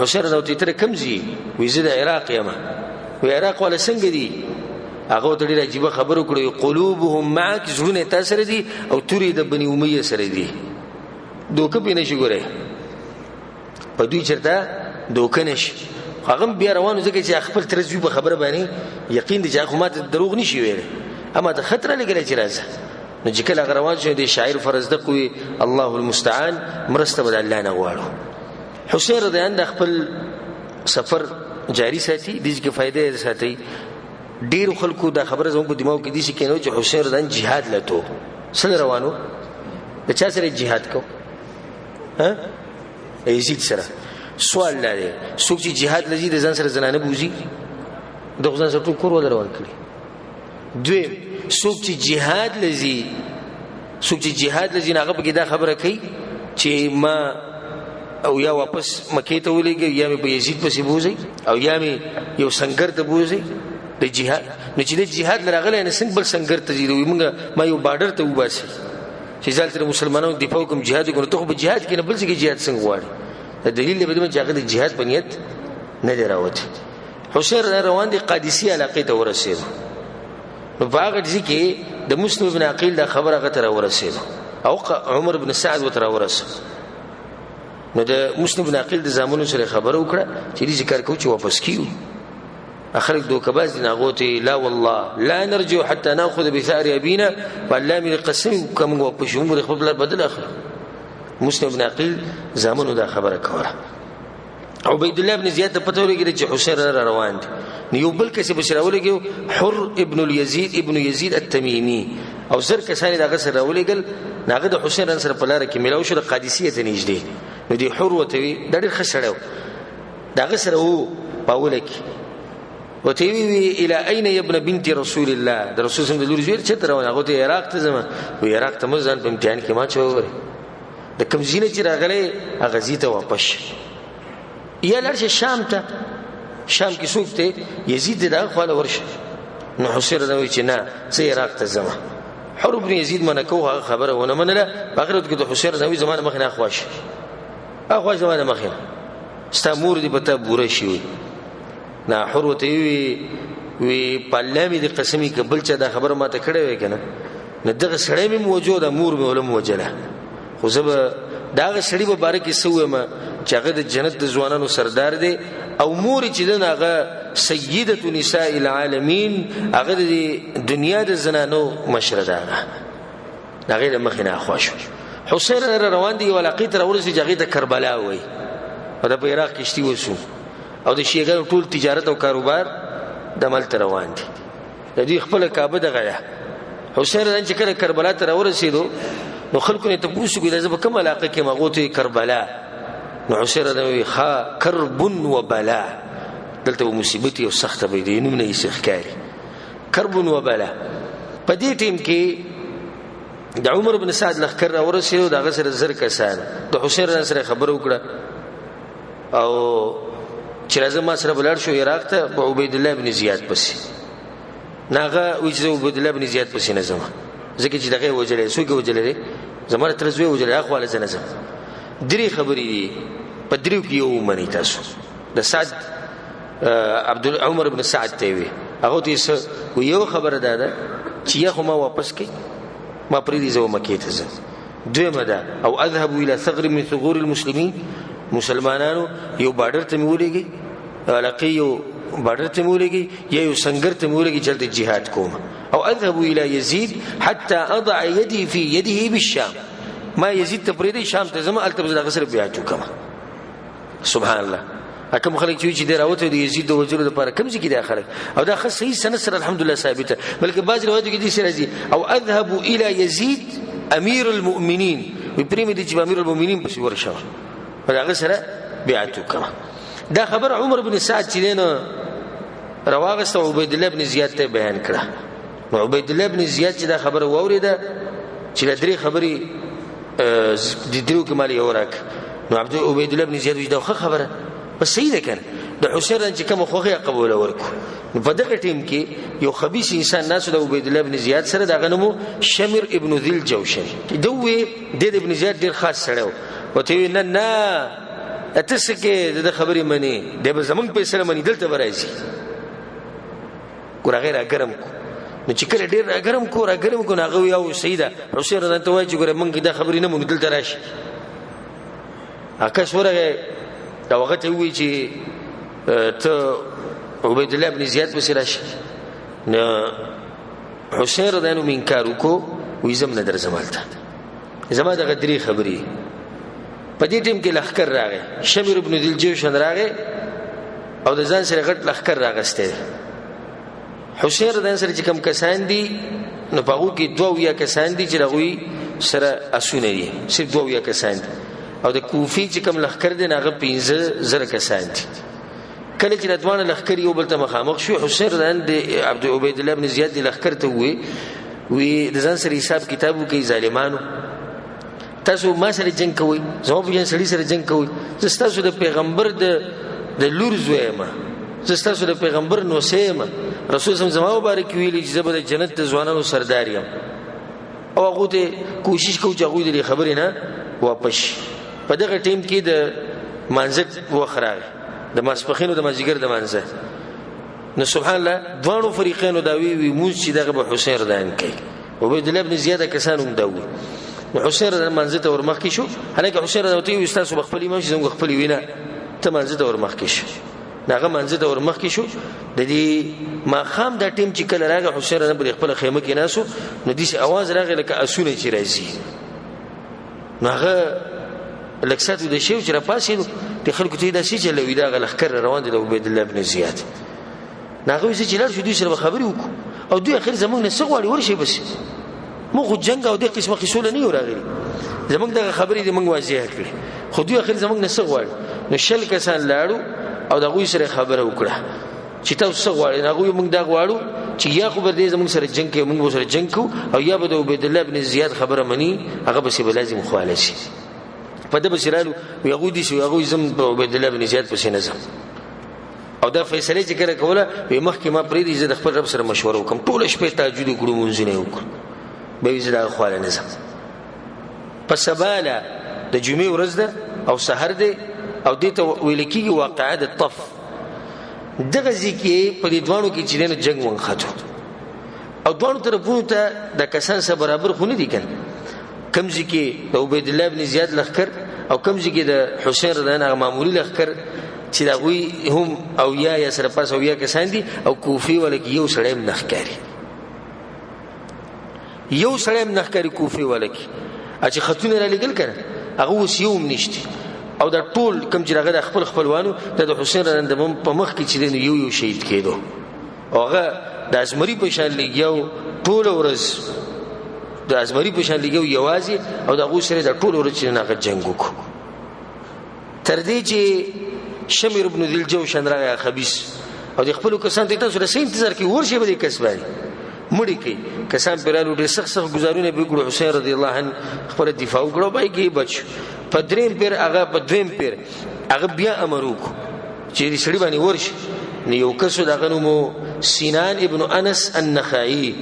[SPEAKER 1] حسین نو ته تر کمزي وی زه د عراق یم وی عراق ولا څنګه دي هغه ته ډیره عجیب خبرو کړو قلوبهم معك زړونه تاسو سره دي او توري د بني امیه سره دي دوکه به نشي ګوره په دوی چرته دوکه نشي هغه بیا روانو ځکه چې خپل ترجمه په خبره باندې یقین دي چې هغه ماته دروغ نشي ویل اما د خطر لګل چې راځه نو چې کله روان شو د شاعر فرزدق وی الله المستعان مرسته بد الله نه غواړو حسین رضی الله عنه خپل سفر جاری ساتي د دې فائدې ساتي ډیر خلکو دا خبره زموږ په دماغ کې دي چې کینو چې حسین رضی الله جهاد لته سره روانو د چا سره جهاد کو ها یزید سره سوال لري څوک چې jihad لذي د ځان سره زنانه بوزي د ځان سره ټول کور ول روان کړي دوی څوک چې jihad لذي هغه به دا خبره کوي چې ما او یا واپس مکه ته ولېږي یا مې په یزید پسې بوزي او یا مې یو سنگر ته بوزي د jihad نو چې د jihad لرغله نه څنګه بل سنگر ته دی موږ ما یو بارډر ته وباسي چې ځل تر مسلمانانو دفاع کوم jihad کوي ته په jihad کې نه بل څه کې jihad څنګه غواړي دلیل به چې هغه د jihad په نیت نه دی راوته حسین روان دي قادسیه علاقه ته ورسېد نو هغه ځکه د مسلم ابن عقیل دا خبره غته ورسېد او عمر ابن سعد وتر ورسېد نو د مسلم ابن عقیل د زامنو سره خبره وکړه چې دې ذکر کوي چې واپس کیو اخر دوکباز نه غوتي لا والله لا نرجو حتى ناخذ بثار ابينا والله من قسم کوم واپس شوم خپل بدل اخر مسلم ابن عقیل زامنو دا خبره کوله عبید الله ابن زیاد پته ولګی چې حسین روان دي نیو بل کس بشراولګو حر ابن اليزيد ابن يزيد التميمي او زر کسان دا غسر راولګل ناغه د حسین سره په لار کې ملاو شو د قادسیه ته نږدې نو دی حر وته د ډېر خسرو دا غسر وو باولک وتوی الى اين يا ابن بنت رسول الله د رسول صلی الله علیه وسلم چې تر هغه ته عراق ته زما و عراق ته مزان په امتحان کې ما چوغره د کوم زینه چې راغله هغه زیته واپس یا لرشه شام کې څوک ته یزید دا خپل ورشه نو حسین راوي چې نه زه عراق ته زما حر ابن یزید منکو خبره ونه منله باخرت کې د حسین راوي زمانه مخنه اخواش زمانه مخنه استامور دی پتا بوره شي نا حروته وی پلامي د قسمی قبل چې دا خبره ماته کړې وای کنه نه دغه سړی مې موجوده مور مې ولم وجله خو زه دا سړی به بارکه سوې ما چې هغه د جنت د ځوانانو سردار دی او مور چې دغه سیدة نساء العالمین هغه د دنیا د زنانو مشره ده هغه د مخینه خوښ حسین روان دي ولاقې ته ورسې جګې ته کربلا وای او د عراق کشتي وسو او د شیعاګانو ټول تجارت او کاروبار د ملت روان دي د دې خپل کعبه د غیا حسین رضی چې کله کربلا ته ورسېدو نو خلکو نه تاسو کې د کوم علاقه کې مغوته کربلا نو حسین رضی خا کرب و بلا دلته مصیبت او سخته به دي نو نه یې ښکاری کرب و بلا په دې ټیم کې د عمر بن سعد لخر ورسېدو د غسر زر کسان د حسین رضی سره خبرو کړه او چې راځه ما سره بلار شو عراق ته په عبید الله بن زیاد پسې ناغه وجه عبید الله بن زیاد پسې نظم ځکه چې دغه وجلې سوګه وجلې زمره ترزوی وجلې اخواله زنه درې خبرې دي په دریو کې یو منی تاسو د سعد عبد عمر بن سعد ته وي هغه دې یو خبره ده چې یې ما واپس کړي ما پرې دې زو مکې ته ځم دویمه ده او اذهب الى ثغر من ثغور المسلمين مسلمانانو یو بارډر ته مولېږي علاقې یو بارډر ته مولېږي یو سنگر ته مولېږي جلد جهاد کوم او اذهب الى يزيد حتى اضع يدي في يده بالشام ما يزيد ته پرې دې شام ته زم التبز غسر بیا چوکم سبحان الله کوم خلک چې دراوته د یزید د وجلو لپاره کوم ځکه د اخر او دا خاص صحیح سند سره الحمدلله ثابته بلکې باز روایت کې دي سره او اذهب الى يزيد امير المؤمنين وبريم دي چې امير المؤمنين په ورشه هغه سره بیعت وکړه دا خبر عمر بن سعد چې دینه رواغست عبید الله بن زیاد ته بیان کړه نو عبید الله بن زیاد چې دا خبر ووریده چې درې خبرې د درو کې مالي اوراک نو عبید الله بن زیاد دا خبره بس صحیح ده کنه د حسین چې کوم خوخه قبول ورکو په دغه ټیم کې یو خبيث انسان ناس د عبید الله بن زیاد سره دغه نوم شمر ابن ذل جوشن دوی د ابن زیاد ډیر خاص سره وته نه اتسکه د خبرې منی د زمنګ په سره منی دلته ورایي ګور غیر اګرم کو نو چې کله ډیر اګرم کو هغه یو سیده حسین رضی الله عنه چې ګور منګ د خبرې نه مونږ دلته راشي اکه شوره دا وخت وی چې ته عبید الله بن زیاد بس راشي نو حسین رضی الله عنه انکار وکړو وې زم نه در زمالته زما دغه درې خبرې په دې ټیم کې لخر راغی شمر ابن ذل جوشن راغی او د ځان سره غټ لخر راغسته حسین رضی الله عنه چې کوم کسان دي نو په هغه کې دوه یا کسان دي چې راغوي سره اسونه دي صرف دوه یا کسان دي او د کوفی چې کوم لخر دي هغه 15,000 کسان دي کله چې رضوان لخر یو بل ته مخامخ شو حسین رضی الله عبد عبید الله بن زیاد لخر ته وی د ځان سره حساب کتابو کې ظالمانو تاسو ما سره جنگ کوي زما په جن سړي سره جنگ کوي تاسو د پیغمبر د لور زویما تاسو د پیغمبر نو سیما رسول صلی الله مبارک ویلي چې زبر جنت د ځوانانو سردار یم او هغه ته کوشش کوي چې هغه دې خبرې نه واپس په دغه ټیم کې د مانځک وخراغ د ماسپخینو د مازیګر د مانځه نو سبحان الله دوانو فریقینو دا وی موږ چې دغه به حسین ردان کوي عبید الله بن زیاد کسانو مدوي نو حسین ردان مانځه ته ورمخ کې شو هلکه حسین ردان ته وي تاسو خپل امام چې زموږ خپل وینا ته مانځه ته ورمخ کې شو داغه مانځه ته ورمخ کې شو د دې ما خام دا ټیم چې کله راغی حسین ردان په خپل خیمه کې ناسو نو دې اواز راغی لکه اسونه چې راځي نو هغه لکسات د شیو چې را پاسینو د خلکو ته دا شي چې لوي دا غلخر روان دي د عبید الله بن زیاد ناغه چې لار شو دوی سره خبرې وکړو او دوی اخر زمونږ نه سغواړي ورشي بس مو جنگ او د قسمه خصوله نه راغلي زمونږ د خبرې د موږ واضح کړې خو دوی اخر زمونږ نه سغواړي نو شل کسان لاړو او دغه سره خبره وکړه چې تاسو سغواړي هغه موږ دا غواړو چې یا خو به دې زمونږ سره جنگ کوي موږ سره جنگ کوو او یا به د عبید الله بن زیاد خبره مني هغه به لازم خواله شي په دې بشرالو یهودي شو هغه زم په عبید الله بن زیاد پسې نظم او دا فیصله چې کړه کوله په مخکې ما پرې دې د خپل رب سره مشوره وکم ټول شپه تهجد وکړو مونږ نه وکړو به دې دا خواله نظم په سباله د جمعې ورځ ده او سحر ده او دې ته ویل کېږي واقعه د طف دغه ځکه په دې دوانو کې چې نه جنگ ونخاتو او دوانو طرفونو ته د کسان سره برابر خو نه دي کنه کم ځکه د عبید الله بن زیاد لخر او کم ځکه د حسین رضی الله عنه معمولی لخر چې دا وی هم او یا سره پاس او یا کسان دي او کوفی ولکه یو سړی نخکاری کوفی ولکه چې خطونه را لګل کړه هغه اوس یو نشته او دا ټول کم چې هغه د خپل خپلوانو د حسین رندم په مخ کې چې یو شهید کېدو هغه د ازمري په شان لګیو ټول ورځ د ازمري په شان لګیو یوازې او د هغه سره د ټول ورځ چې هغه جنگ وکړو تر دې چې شمر ابن ذل جوشن راغی خبيث او د خپل کسان ته تاسو رسې انتظار کې ورشي به کسبای مړی کې کسان پرالو ډېر سخت گزارونه به ګړو حسین رضی الله عنه خپل دفاع وکړو بای کې بچ پدریم پیر هغه پدویم پیر هغه بیا امر وکړو چې سړي باندې ورشي نو یو کس دغه نوم سینان ابن انس النخعی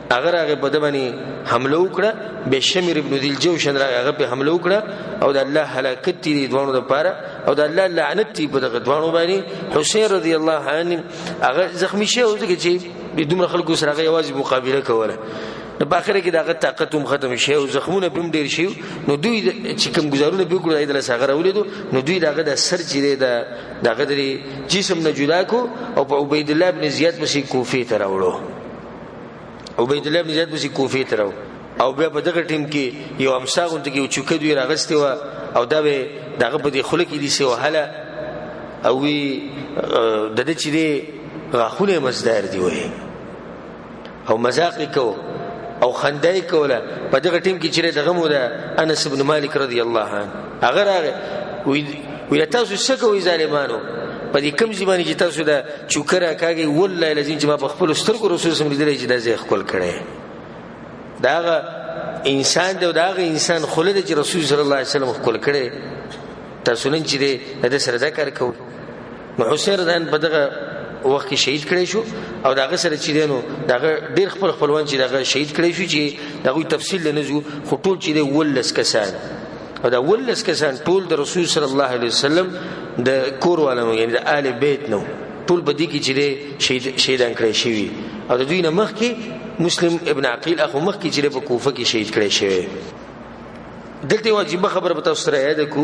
[SPEAKER 1] اگر هغه په دمنې حمله وکړه به شمر ابن ذل جوشن هغه په حمله وکړه او د الله هلاکت دي دوانو لپاره او د الله لعنت دي په دغه دوانو باندې حسین رضی الله عنه هغه زخمی شو چې دومره خلکو سره هغه یوازې مقابله کوله نو په اخر کې دغه طاقت هم ختم شي او زخمونه هم ډیر شي نو دوی چې کوم گزارونه به کړو د لسغه راولیدو نو دوی دغه د سر چې دغه د جسم نه جدا کو او په عبید الله ابن زیاد په کوفه ته راوړو عبید الله ابن زیاد په کوفه ته راو او بیا په دغه ټیم کې یو امساغون ته یو چوکه دوی راغسته و او دا به دغه په خلک دي سه وهله او وی د دې چې دی غاخونه مزدار دی وای او مذاق کو او خندای کوله په دغه ټیم کې چې دغه مو ده انس ابن مالک رضی الله عنه هغه وی تاسو څه کوي ظالمانو په دې کم ځبانی چې تاسو دا چوکره کاږي والله لازم چې ما په خپل سترګو رسول صلی الله علیه وسلم چې دا زه خپل کړي داغه انسان دی داغه انسان خلد چې رسول صلی الله علیه وسلم خپل کړي تاسو نن چې د سره ذکر کو نو حسین رضان په دغه وخت کې شهید کړي شو او داغه سره چې دینو داغه ډیر خپلوان چې داغه شهید کړي شو چې داغه تفصیل نه زو خطول چې ولس کسان او دا ولس کسان ټول د رسول صلی الله علیه وسلم د کور والو یعنی د آل بیت نو ټول بدی کې چې شهیدان کړي شوی او د دوی نه مخ کې مسلم ابن عقیل اخو مخ کې چې په کوفه کې شهید کړي شوی دلته واجب خبر به تاسو سره یاد کو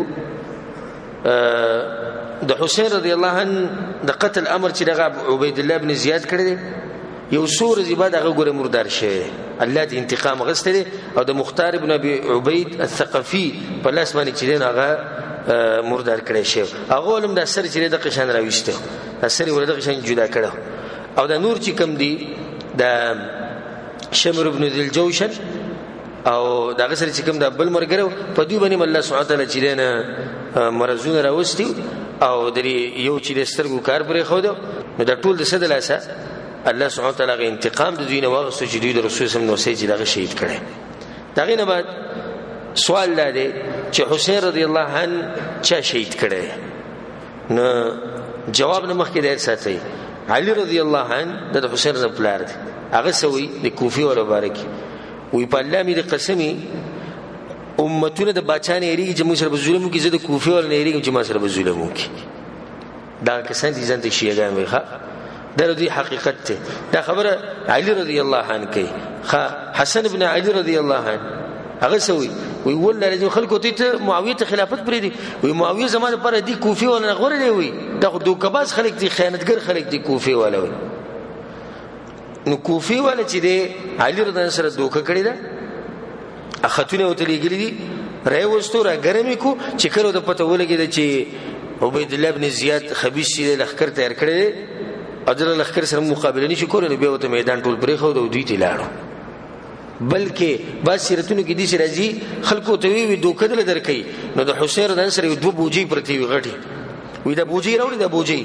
[SPEAKER 1] د حسین رضی الله عنه د قتل امر چې دغه عبید الله ابن زیاد کړی یو سور زیبا دغه ګوره مردار شه الله دې انتقام غستره او د مختار ابن ابي عبید الثقفي په لاس باندې چې هغه مردار کړی شه هغه لم د سر چې د قشان راويسته سر ولدا قشان جدا کړه او د نور چې کم دی د شمر ابن ذل جوشن او دغه سره چې کوم د بل مرګرو په دوی باندې الله سبحانه تعالی چې دنه مرزونه راوستي او درې یو چې د سترګو کار پرې خو نو د ټول د صد لاسه الله سبحانه تعالی انتقام د دوی نه واغسو چې دوی د رسول صلی الله علیه وسلم دغه شهید کړي دغه نه بعد سوال دی چې حسین رضی الله عنه چا شهید کړي نو جواب نه مخکې دی ساتي علي رضی الله عنه د حسین رضی الله عنه هغه سوي د کوفي ول مبارک وی په الله می د قسمی امتونه د بچانه ایری چې موږ سره ظلم کوي زه د کوفه ول نه ایری چې ما سره ظلم کوي دا کسان دي ځان ته شیعاګان وي ښا دا د حقیقت ته دا خبره علي رضی الله عنه کوي ښا حسن ابن علي رضی الله عنه هغه سوي وی والله لازم خلکو ته معاویه ته خلافت پرې دي وی معاویه زمانه پر دي کوفه ول نه غوړلې وي دا دوکباز خلک دي خیانتګر خلک دي کوفه ول وي نو کوفی والا چې دی علي رضی الله سره دوکه کړی دا اخاتونه وته لګلی دي راي وستو را ګرمي کو چې کړو د پته ولګی چې عبید الله ابن زیاد خبيث چې لخر تیار کړی اجر لخر سره مقابله نشي کولای نو به وته میدان ټول پرې خو دوی ته لاړو بلکې بس سیرتونو کې دي چې راځي خلکو ته وی دوکه دل درکې نو د حسین رضی الله سره دوه بوجي پرتی وی غټي وی دا بوجي راوړي دا بوجي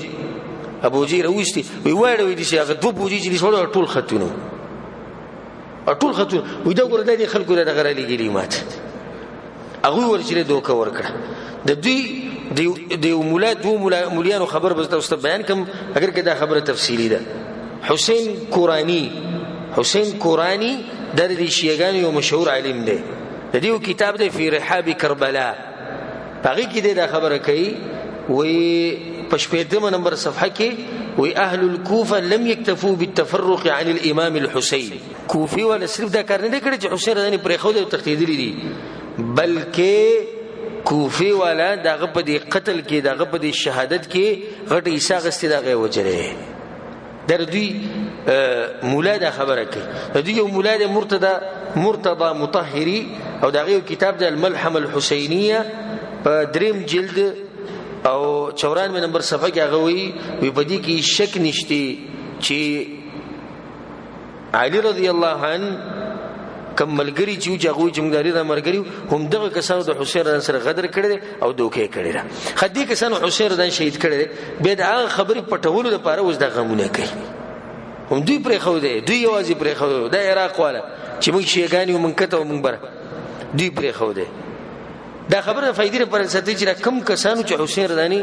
[SPEAKER 1] ابو جی رويستي وی وړوي دي چې هغه دوه بوجي چې څوړو ټول خطونه ټول خطونه وی دا ګور د خلکو دغه را لګیلی مات هغه ورچره دوکه ورکړه د دوی د مولات دو مولیانو خبر به تاسو بیان کوم اگر کدا خبره تفصیلی ده حسین قرانی د شیعاګانو یو مشهور عالم دی د دې کتاب دی فی رحاب کربلا هغه کې دا خبره کوي وی پشپیدم نمبر صفحه کې وی اهل الكوفه لم يكتفوا بالتفرق عن الامام الحسين کوفی ولا صرف دا کار نه کړی چې حسین رضی پرې خو د تخدیدلی دي بلکې کوفی والا دغه په دې قتل کې دغه په دې شهادت کې غټ عیسی غستی دغه وجره در دوی مولا دا خبره کوي دوی یو مولا د مرتضی مطهری او دغه کتاب د الملحمه الحسینیه په دریم جلد او 94 نمبر صفحه کې هغه وی په دې کې شک نشته چې علي رضی الله عنه کملګری چې هغه جنگداري د مرګري هم دغه کسانو د حسین رضی سره غدر کړی او دوکې کړی را خدي کسانو حسین رضی شهید کړی به دا خبري پټولو لپاره اوس د غمونه کوي هم دوی پرې خو دي دوی یوازې پرې خو د عراق والا چې موږ شیګانی او موږ کته او موږ بره دوی پرې خو دي دا خبره فائدې لپاره ستې چې کم کسانو چې حسین رضی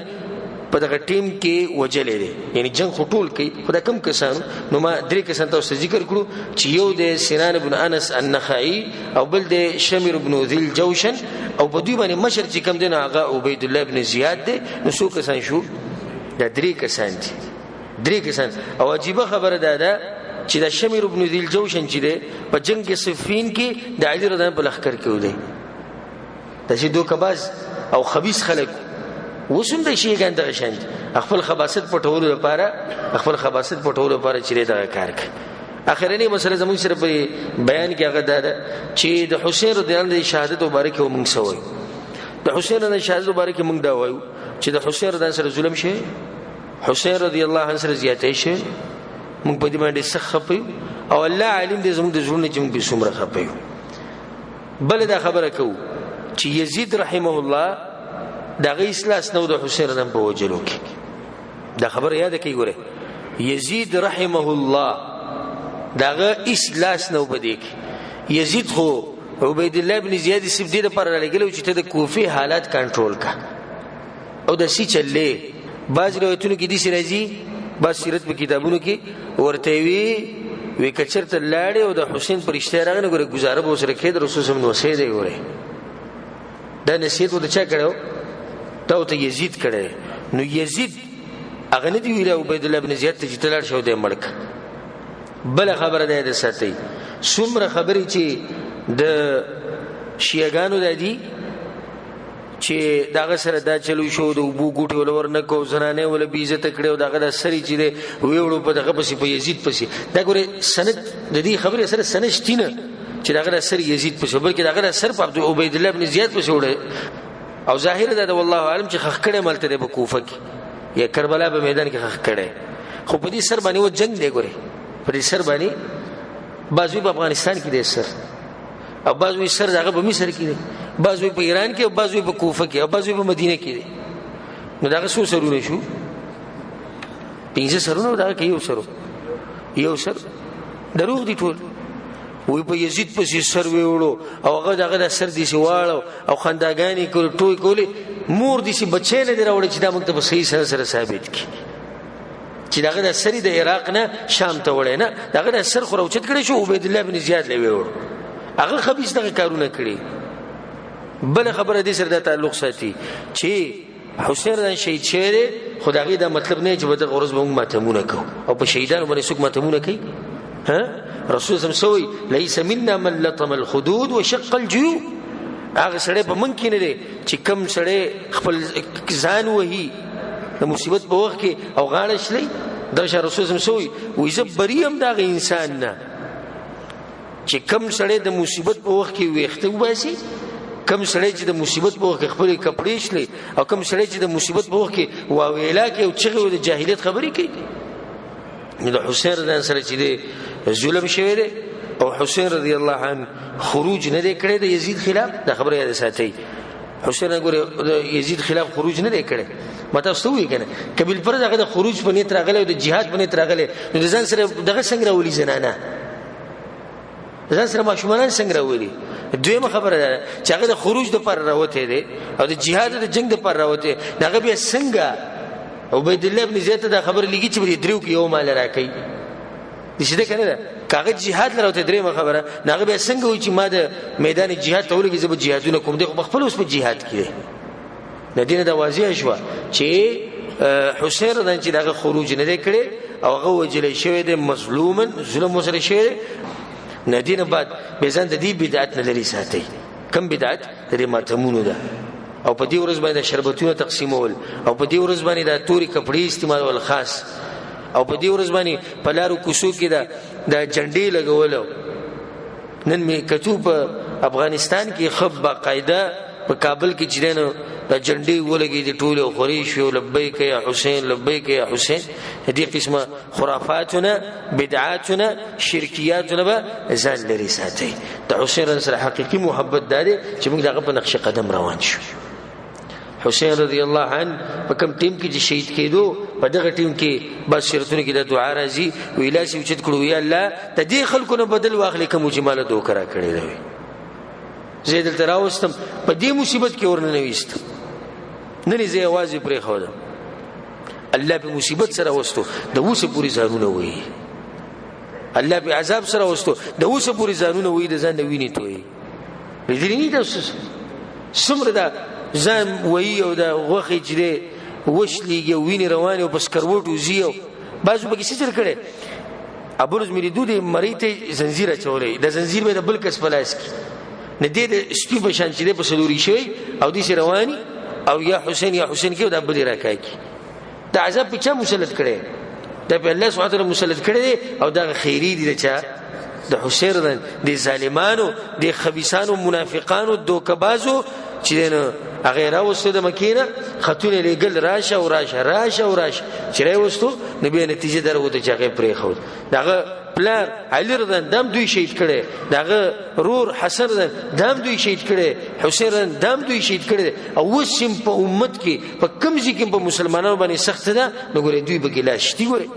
[SPEAKER 1] په دغه ټیم کې وجلې دي یعنی جنگ خټول کوي خدای کم کسانو نو ما درې کسان تاسو ذکر کړو چې یو د سنان ابن انس النخعي او بل د شمر ابن ذل جوشن او په دوی باندې مشر چې کم دین هغه عبید الله ابن زیاد دي نو څو کسان شو دا درې کسان دي درې کسان او عجیب خبره ده چې د شمر ابن ذل جوشن چې ده په جنگ صفین کې د علی رضی الله په لخر کې ودی د چې دوکباز او خبيث خلک وسوم د شي ګاندغه شند خپل خباثت پټولو لپاره چې دا کار کوي اخرنی مسله زموږ سره په بیان کې هغه ده چې د حسین رضی الله عنه شهادت مبارک او موږ سوي د حسین رضی الله شهادت مبارک موږ دا وایو چې د حسین رضی الله سره ظلم شي حسین رضی الله عنه سره زیاتې شي موږ په دې باندې سخت خپو او الله علم دې زموږ د ژوند چې موږ به څومره خپو بل دا خبره کوو چې یزید رحمه الله دغه اسلاس نو د حسین رضی په وجلو کې دا خبره یاد کړئ ګوره یزید رحمه الله دغه اسلاس نو بده کې یزید خو عبید الله ابن زیاد سبدی د پر لګلو چې ته د کوفی حالات کنټرول کا او د سی چلې باز روایتونو کې دي سراجی باز سیرت په کتابونو کې ورته وی کچرته لاړې او د حسین پر اشاره راغله ګوره گزاره به سره کې د رسول الله وسې دی ګوره دا نصیحت ود چا کړو ته یزید کړي نو یزید هغه نه دی ویل عبید الله ابن زیاد ته چې تلل شو د ملک بل خبره ده د ساتي څومره خبرې چې د شیعاګانو د دي چې داغه سره دا چلو شو د بو ګوټي ولور نه کو زنانه ول بي عزت کړو داغه د سری چې دی ویوړو په دغه پسې په یزید پسې دا ګوره سند د دې خبره سره سند شتینه چې داغه د سر یزید پسې بلکې داغه د سر په عبید الله ابن زیاد پسې وړه او ظاهر ده والله عالم چې خخ کړه ملته د کوفه کې یا کربلا په میدان کې خخ کړه خو په دې سر باندې و جنگ دی ګوره په دې سر باندې بازوی په افغانستان کې دی سر او بازوی سر دغه په مصر کې دی بازوی په ایران کې او بازوی په کوفه کې او بازوی په مدینه کې دی نو دغه څو سرونه شو 15 سرونه دغه کې یو سر دروغ دي ټول وی په یزید پسې سر ویوړو او هغه دغه د سر دي سیواړو او خنداګانی کول ټوي کولی مور دي سي بچی نه دی راوړي چې دا موږ ته صحیح سره ثابت کی چې دغه د سری د عراق نه شام ته وړي نه دغه د سر خو راوچت کړي شو عبید الله بن زیاد لوي وړ هغه خبيث دغه کارونه کړی بل خبره دې سره د تعلق ساتي چې حسین رضی شهید شه خدای دا مطلب نه چې بده غرض به موږ ماتمونه کو او په شهیدانو باندې څوک ماتمونه کوي ها رسول الله سوي ليس منا من لطم الخدود وشق الجيوب هغه سره په من کې نه دي چې کم سره خپل ځان وهي د مصیبت په وخت کې او غاړه شلي دا رسول الله سوي وې زبریم دا انسان نه چې کم سره د مصیبت په وخت کې ويخته وباسي کم سره چې د مصیبت په وخت کې خپل کپړې شلي او کم سره چې د مصیبت په وخت کې واویلا کې او چغه د جاهلیت خبرې کوي د حسین رضی الله سره چې دی ظلم شوی دی او حسین رضی الله عنه خروج نه دی کړی د یزید خلاف دا خبره یاد ساتي حسین غره د یزید خلاف خروج نه دی کړی مته ستوي کنه کبیل پر دغه د خروج په نیت راغله او د جهاد په نیت راغله نو د ځان سره دغه څنګه راولي زنانه ځان سره ماشومان څنګه راولي دویمه خبره ده چې هغه د خروج د پر راوته دي او د جهاد د جنگ د پر راوته هغه به څنګه عبید الله ابن زیاد دا خبر لګی چې دریو کې یو مال راکې دي څه ده کنه کاغذ jihad لروته دریمه خبره هغه به څنګه وي چې ما د میدان jihad ته ولګي زب jihadونه کوم دي خپل اوس په jihad کې د دین د واضح شو چې حسین رضی چې دغه خروج نه کړي او هغه وجلې شوی د مظلومن ظلم وسره شوی ندین بعد به ځان د دې بدعت نه لري ساتي کم بدعت لري ماتمونو ده او په دې ورځ باندې شربتونه تقسیمول او په دې ورځ باندې د توري کپړې استعمالول خاص او په دې ورځ باندې په لارو کوڅو کې د جنډې لګول نن می کتوب افغانستان کې خب باقاعده په کابل کې چیرنه د جنډي ولګي د ټوله خوري شو لبیک یا حسین لبیک یا حسین دې قسمه خرافاتونه بدعاتونه شرکیاتونه به ځان لري ساتي د حسین سره حقيقي محبت داري چې موږ دغه په نقش قدم روان شو حسین رضی الله عنه په کوم ټیم کې چې شهید کېدو په دغه ټیم کې بس شرطونه کې د دعا راځي ویلا چې چت کړو یا الله د دې خلکو نه بدل واخلې کوم چې مال دوه کرا کړی دی زید التراوستم په دې مصیبت کې ورنه نويست نه نه زه आवाज پرې خو ده الله په مصیبت سره وستو د وسه پوری ځانونه وي الله په عذاب سره وستو د وسه پوری ځانونه وي د ځان ویني توي دې نه تاسو سمره دا ځان وی او دا غوخه چې وشلېږي ویني روان او بس کروټو زیو بازو به کیسه چر کړي ابرز مری دوی مریته زنجیر چولې د زنجیر به د بل کس پلاس کی نه دې سپي بشان چې په سلوري شوی او دې رواني او یا حسین کې دا بل راکای کی دا عذاب په چا مسلط کړي دا په الله سبحانه وتعالى مسلط کړي او دا خیری دي چا د حسین د ظالمانو د خبيثانو منافقانو دوکبازو چې نه غیر اوسه د مکینه خاتون لګل راشه او راشه چې راوستو نبی نتیجه درو ته چاغه پرې خو داغه پلار علی رضی دم دوی شهید کړي داغه رور حسن دم دوی شهید کړي حسین دم دوی شهید کړي او وسم په امت کې په کمزې کې په مسلمانانو باندې سخت ده نو ګورې دوی به ګلاشتي ګورې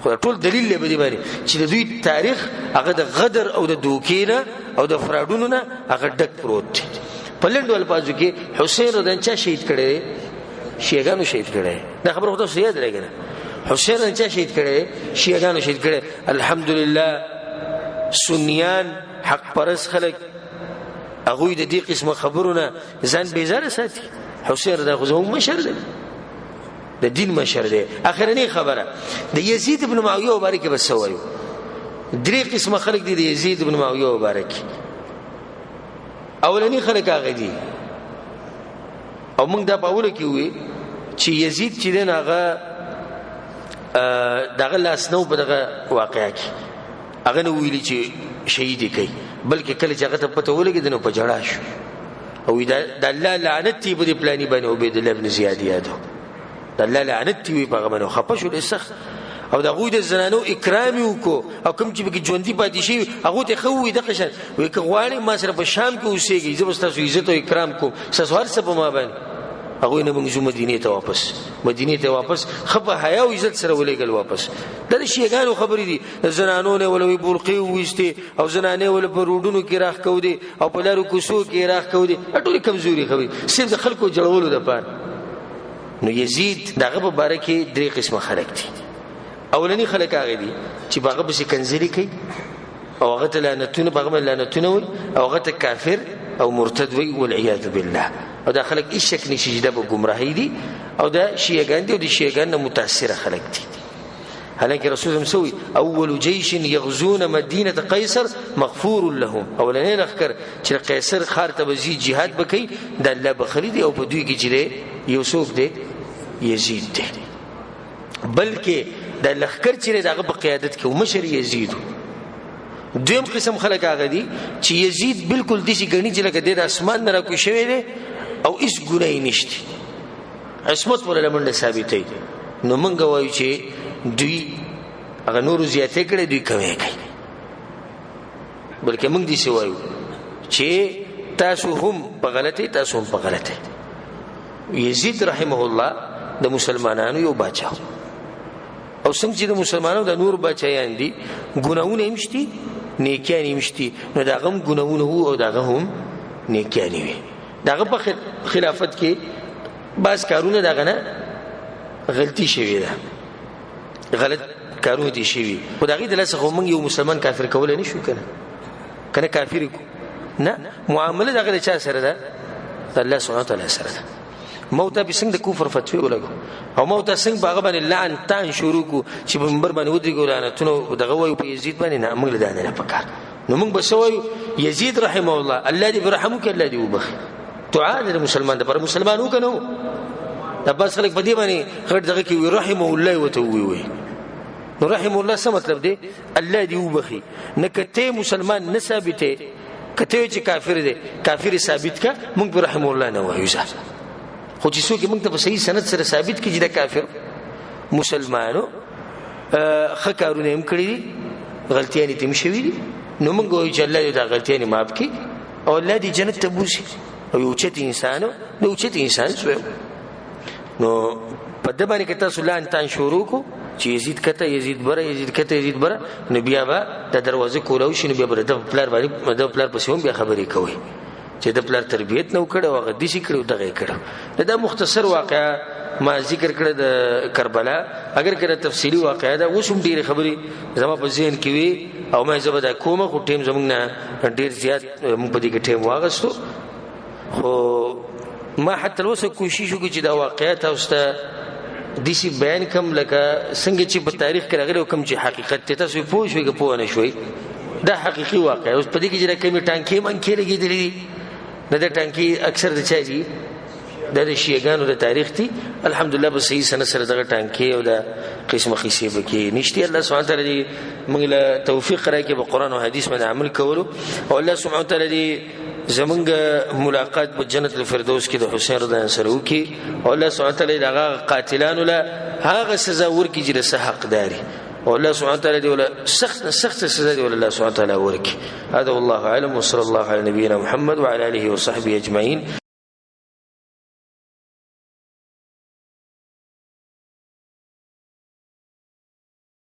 [SPEAKER 1] خو ټول دلیل لري باندې چې د دوی تاریخ هغه د غدر او د دوکینه او د فرادونو نه هغه ډک پروت په لندو الفاظو کې حسین رضی چا شهید کړي شیعاګانو شهید کړي دا خبره خو تاسو یاد لرئ حسین رضی چا شهید کړي شیعاګانو شهید کړي الحمدلله سنیان حق پرس خلک هغه د دې قسمه خبرونه ځان بیزاره ساتي حسین رضی خو زموږ مشر دی د دین مشر دی اخرنی خبره د یزید ابن معاویه مبارک بس وایو درې قسمه خلک دي د یزید ابن معاویه مبارک اولنی خلک هغه دي او موږ دا په اوله کې وی چې یزید چې دین هغه دغه لاس نو په دغه واقعیا کې هغه نو ویلي چې شهید کی بلکې کله چې هغه ته پته ولګي دنه په جړا شو او دا الله لعنت دی په پلاني باندې عبید الله ابن زیاد یادو دا الله لعنت دی په هغه باندې خپشو لسخ او دا غوی د زنانو اکرام وکړو او کوم چې به ژوندۍ پاتې شي هغه ته خوې د قشن وې کغواړي ما سره په شام کې اوسېږي زه بس تاسو عزت او اکرام کوم ساسو هر څه په ما باندې هغه نه موږ مدینه ته واپس خپه حیا او عزت سره ولېګل واپس د شیګانو خبرې دي زنانو نه ولوي بولقي وېسته او زنانه ول په روډونو کې راخ کو دي او په لارو کوسو کې راخ کو دي ټولې کمزوري خوي صرف د خلکو جوړولو د پاره نو یزید دغه په باره کې درې قسمه خلک دي اولنی خلک هغه دي چې باغه به کنځلي کوي او هغه ته لعنتونه باغه لعنتونه وي او هغه ته کافر او مرتد وي والعياذ بالله او دا خلک هیڅ شک نشي چې د گمراهي دي او دا شیعاګان دي او د شیعاګان متاثره خلک دي حالانکه رسول الله سوي اول جيش يغزون مدينه قيصر مغفور لهم اولنی لخر چې قیصر خار ته وزي jihad بکي د الله بخري دي او په دوی کې چې یوسف دي یزید دي بلکې د لخر چې دغه په قیادت کې مشر یزید دویم قسم خلک هغه دي چې یزید بالکل دشي غني چې لکه د اسمان نه راکو شوی دی او هیڅ ګناه نشته عصمت ولا لمنه ثابتې نو مونږ وایو چې دوی هغه نور زیاتې کړي دوی کوي بلکې مونږ دې څه وایو چې تاسو هم په غلطه تاسو هم په غلطه یزید رحمه الله د مسلمانانو یو بچاو او څنګه چې د مسلمانانو د نور بچایان دي ګناونه همشتي نیکیان همشتي نو دا غم ګناونه او دا غم نیکیان وي داغه په خلافت کې بعض کارونه داغه نه غلطي شوی ده غلط کارونه دي شوی او داغه د لاسه خو موږ یو مسلمان کافر کول نه شو کنه کافر کو نه معامله داغه چا سره ده الله سبحانه وتعالى سره ده موت به څنګه د کفر فتوی ولګو او موت څنګه باغ باندې لعن تان شروع کو چې په منبر باندې ودی ګولانه دغه وایو په یزید باندې نه موږ له نه پکار نو موږ بسوي یزید رحمه الله الله دې برحمک الله دې وبخي دعا د مسلمان د پر مسلمانو کنو د بس خلک په دې باندې خړ دغه کې رحمه الله وتوي نو رحمه الله څه مطلب دی الله دې وبخي نه کته مسلمان نه ثابته کته چې کافر دی کافر ثابت کا موږ په رحم الله نه وایو خو چې څوک موږ ته په صحیح سند سره ثابت کړي چې کافر مسلمانو خکارونه هم کړی غلطیاں تم شوي دي نو موږ وایو چې الله دې دا غلطیاں معاف کړي او الله دې جنت ته بوزي او یو چت انسانو نو چت انسان شو نو په دې باندې کته سولان تان شروع کو چې یزید کته یزید بره یزید کته یزید بره نو بیا به د دروازه کولاو شنو بیا بر د پلار باندې د پلار په سیمه بیا خبرې کوي چې د پلار تربیت نو کړو هغه د شي کړو دغه کړو دا مختصر واقعا ما ذکر کړ د کربلا اگر کړه تفصیلی واقعا دا وسوم ډیره خبرې زما په ذهن کې وي او مې زبدا کومه خو ټیم زمونږ نه ډیر زیات مونږ په دې کې ټیم واغستو خو ما حتی اوسه کوشش وکړ چې دا واقعیت اوسه د شي بیان کوم لکه څنګه چې په تاریخ کې راغلی کوم چې حقیقت ته تاسو پوه شئ که پوه نه شئ دا حقيقي واقع اوس په دې کې چې کومه ټانکي منکې لګېدلې نه د ټانکي اکثر د چا دي د شیعاګانو د تاریخ دي الحمدلله په صحیح سند سره دغه ټانکي او د قسمه خیسه بکی نشتی الله سبحانه وتعالى موږ له توفیق راکړي په قران او حدیث باندې عمل کولو او الله سبحانه وتعالى زمونږ ملاقات په جنت الفردوس کې د حسین رضی الله سره وکي او الله سبحانه وتعالى دغه قاتلانو له هغه سزا ورکړي چې له حق داري او الله سبحانه وتعالى دی ولا سخت سزا دی ولا الله سبحانه وتعالى ورکي هذا والله اعلم وصلى الله على نبينا محمد وعلى اله وصحبه اجمعين.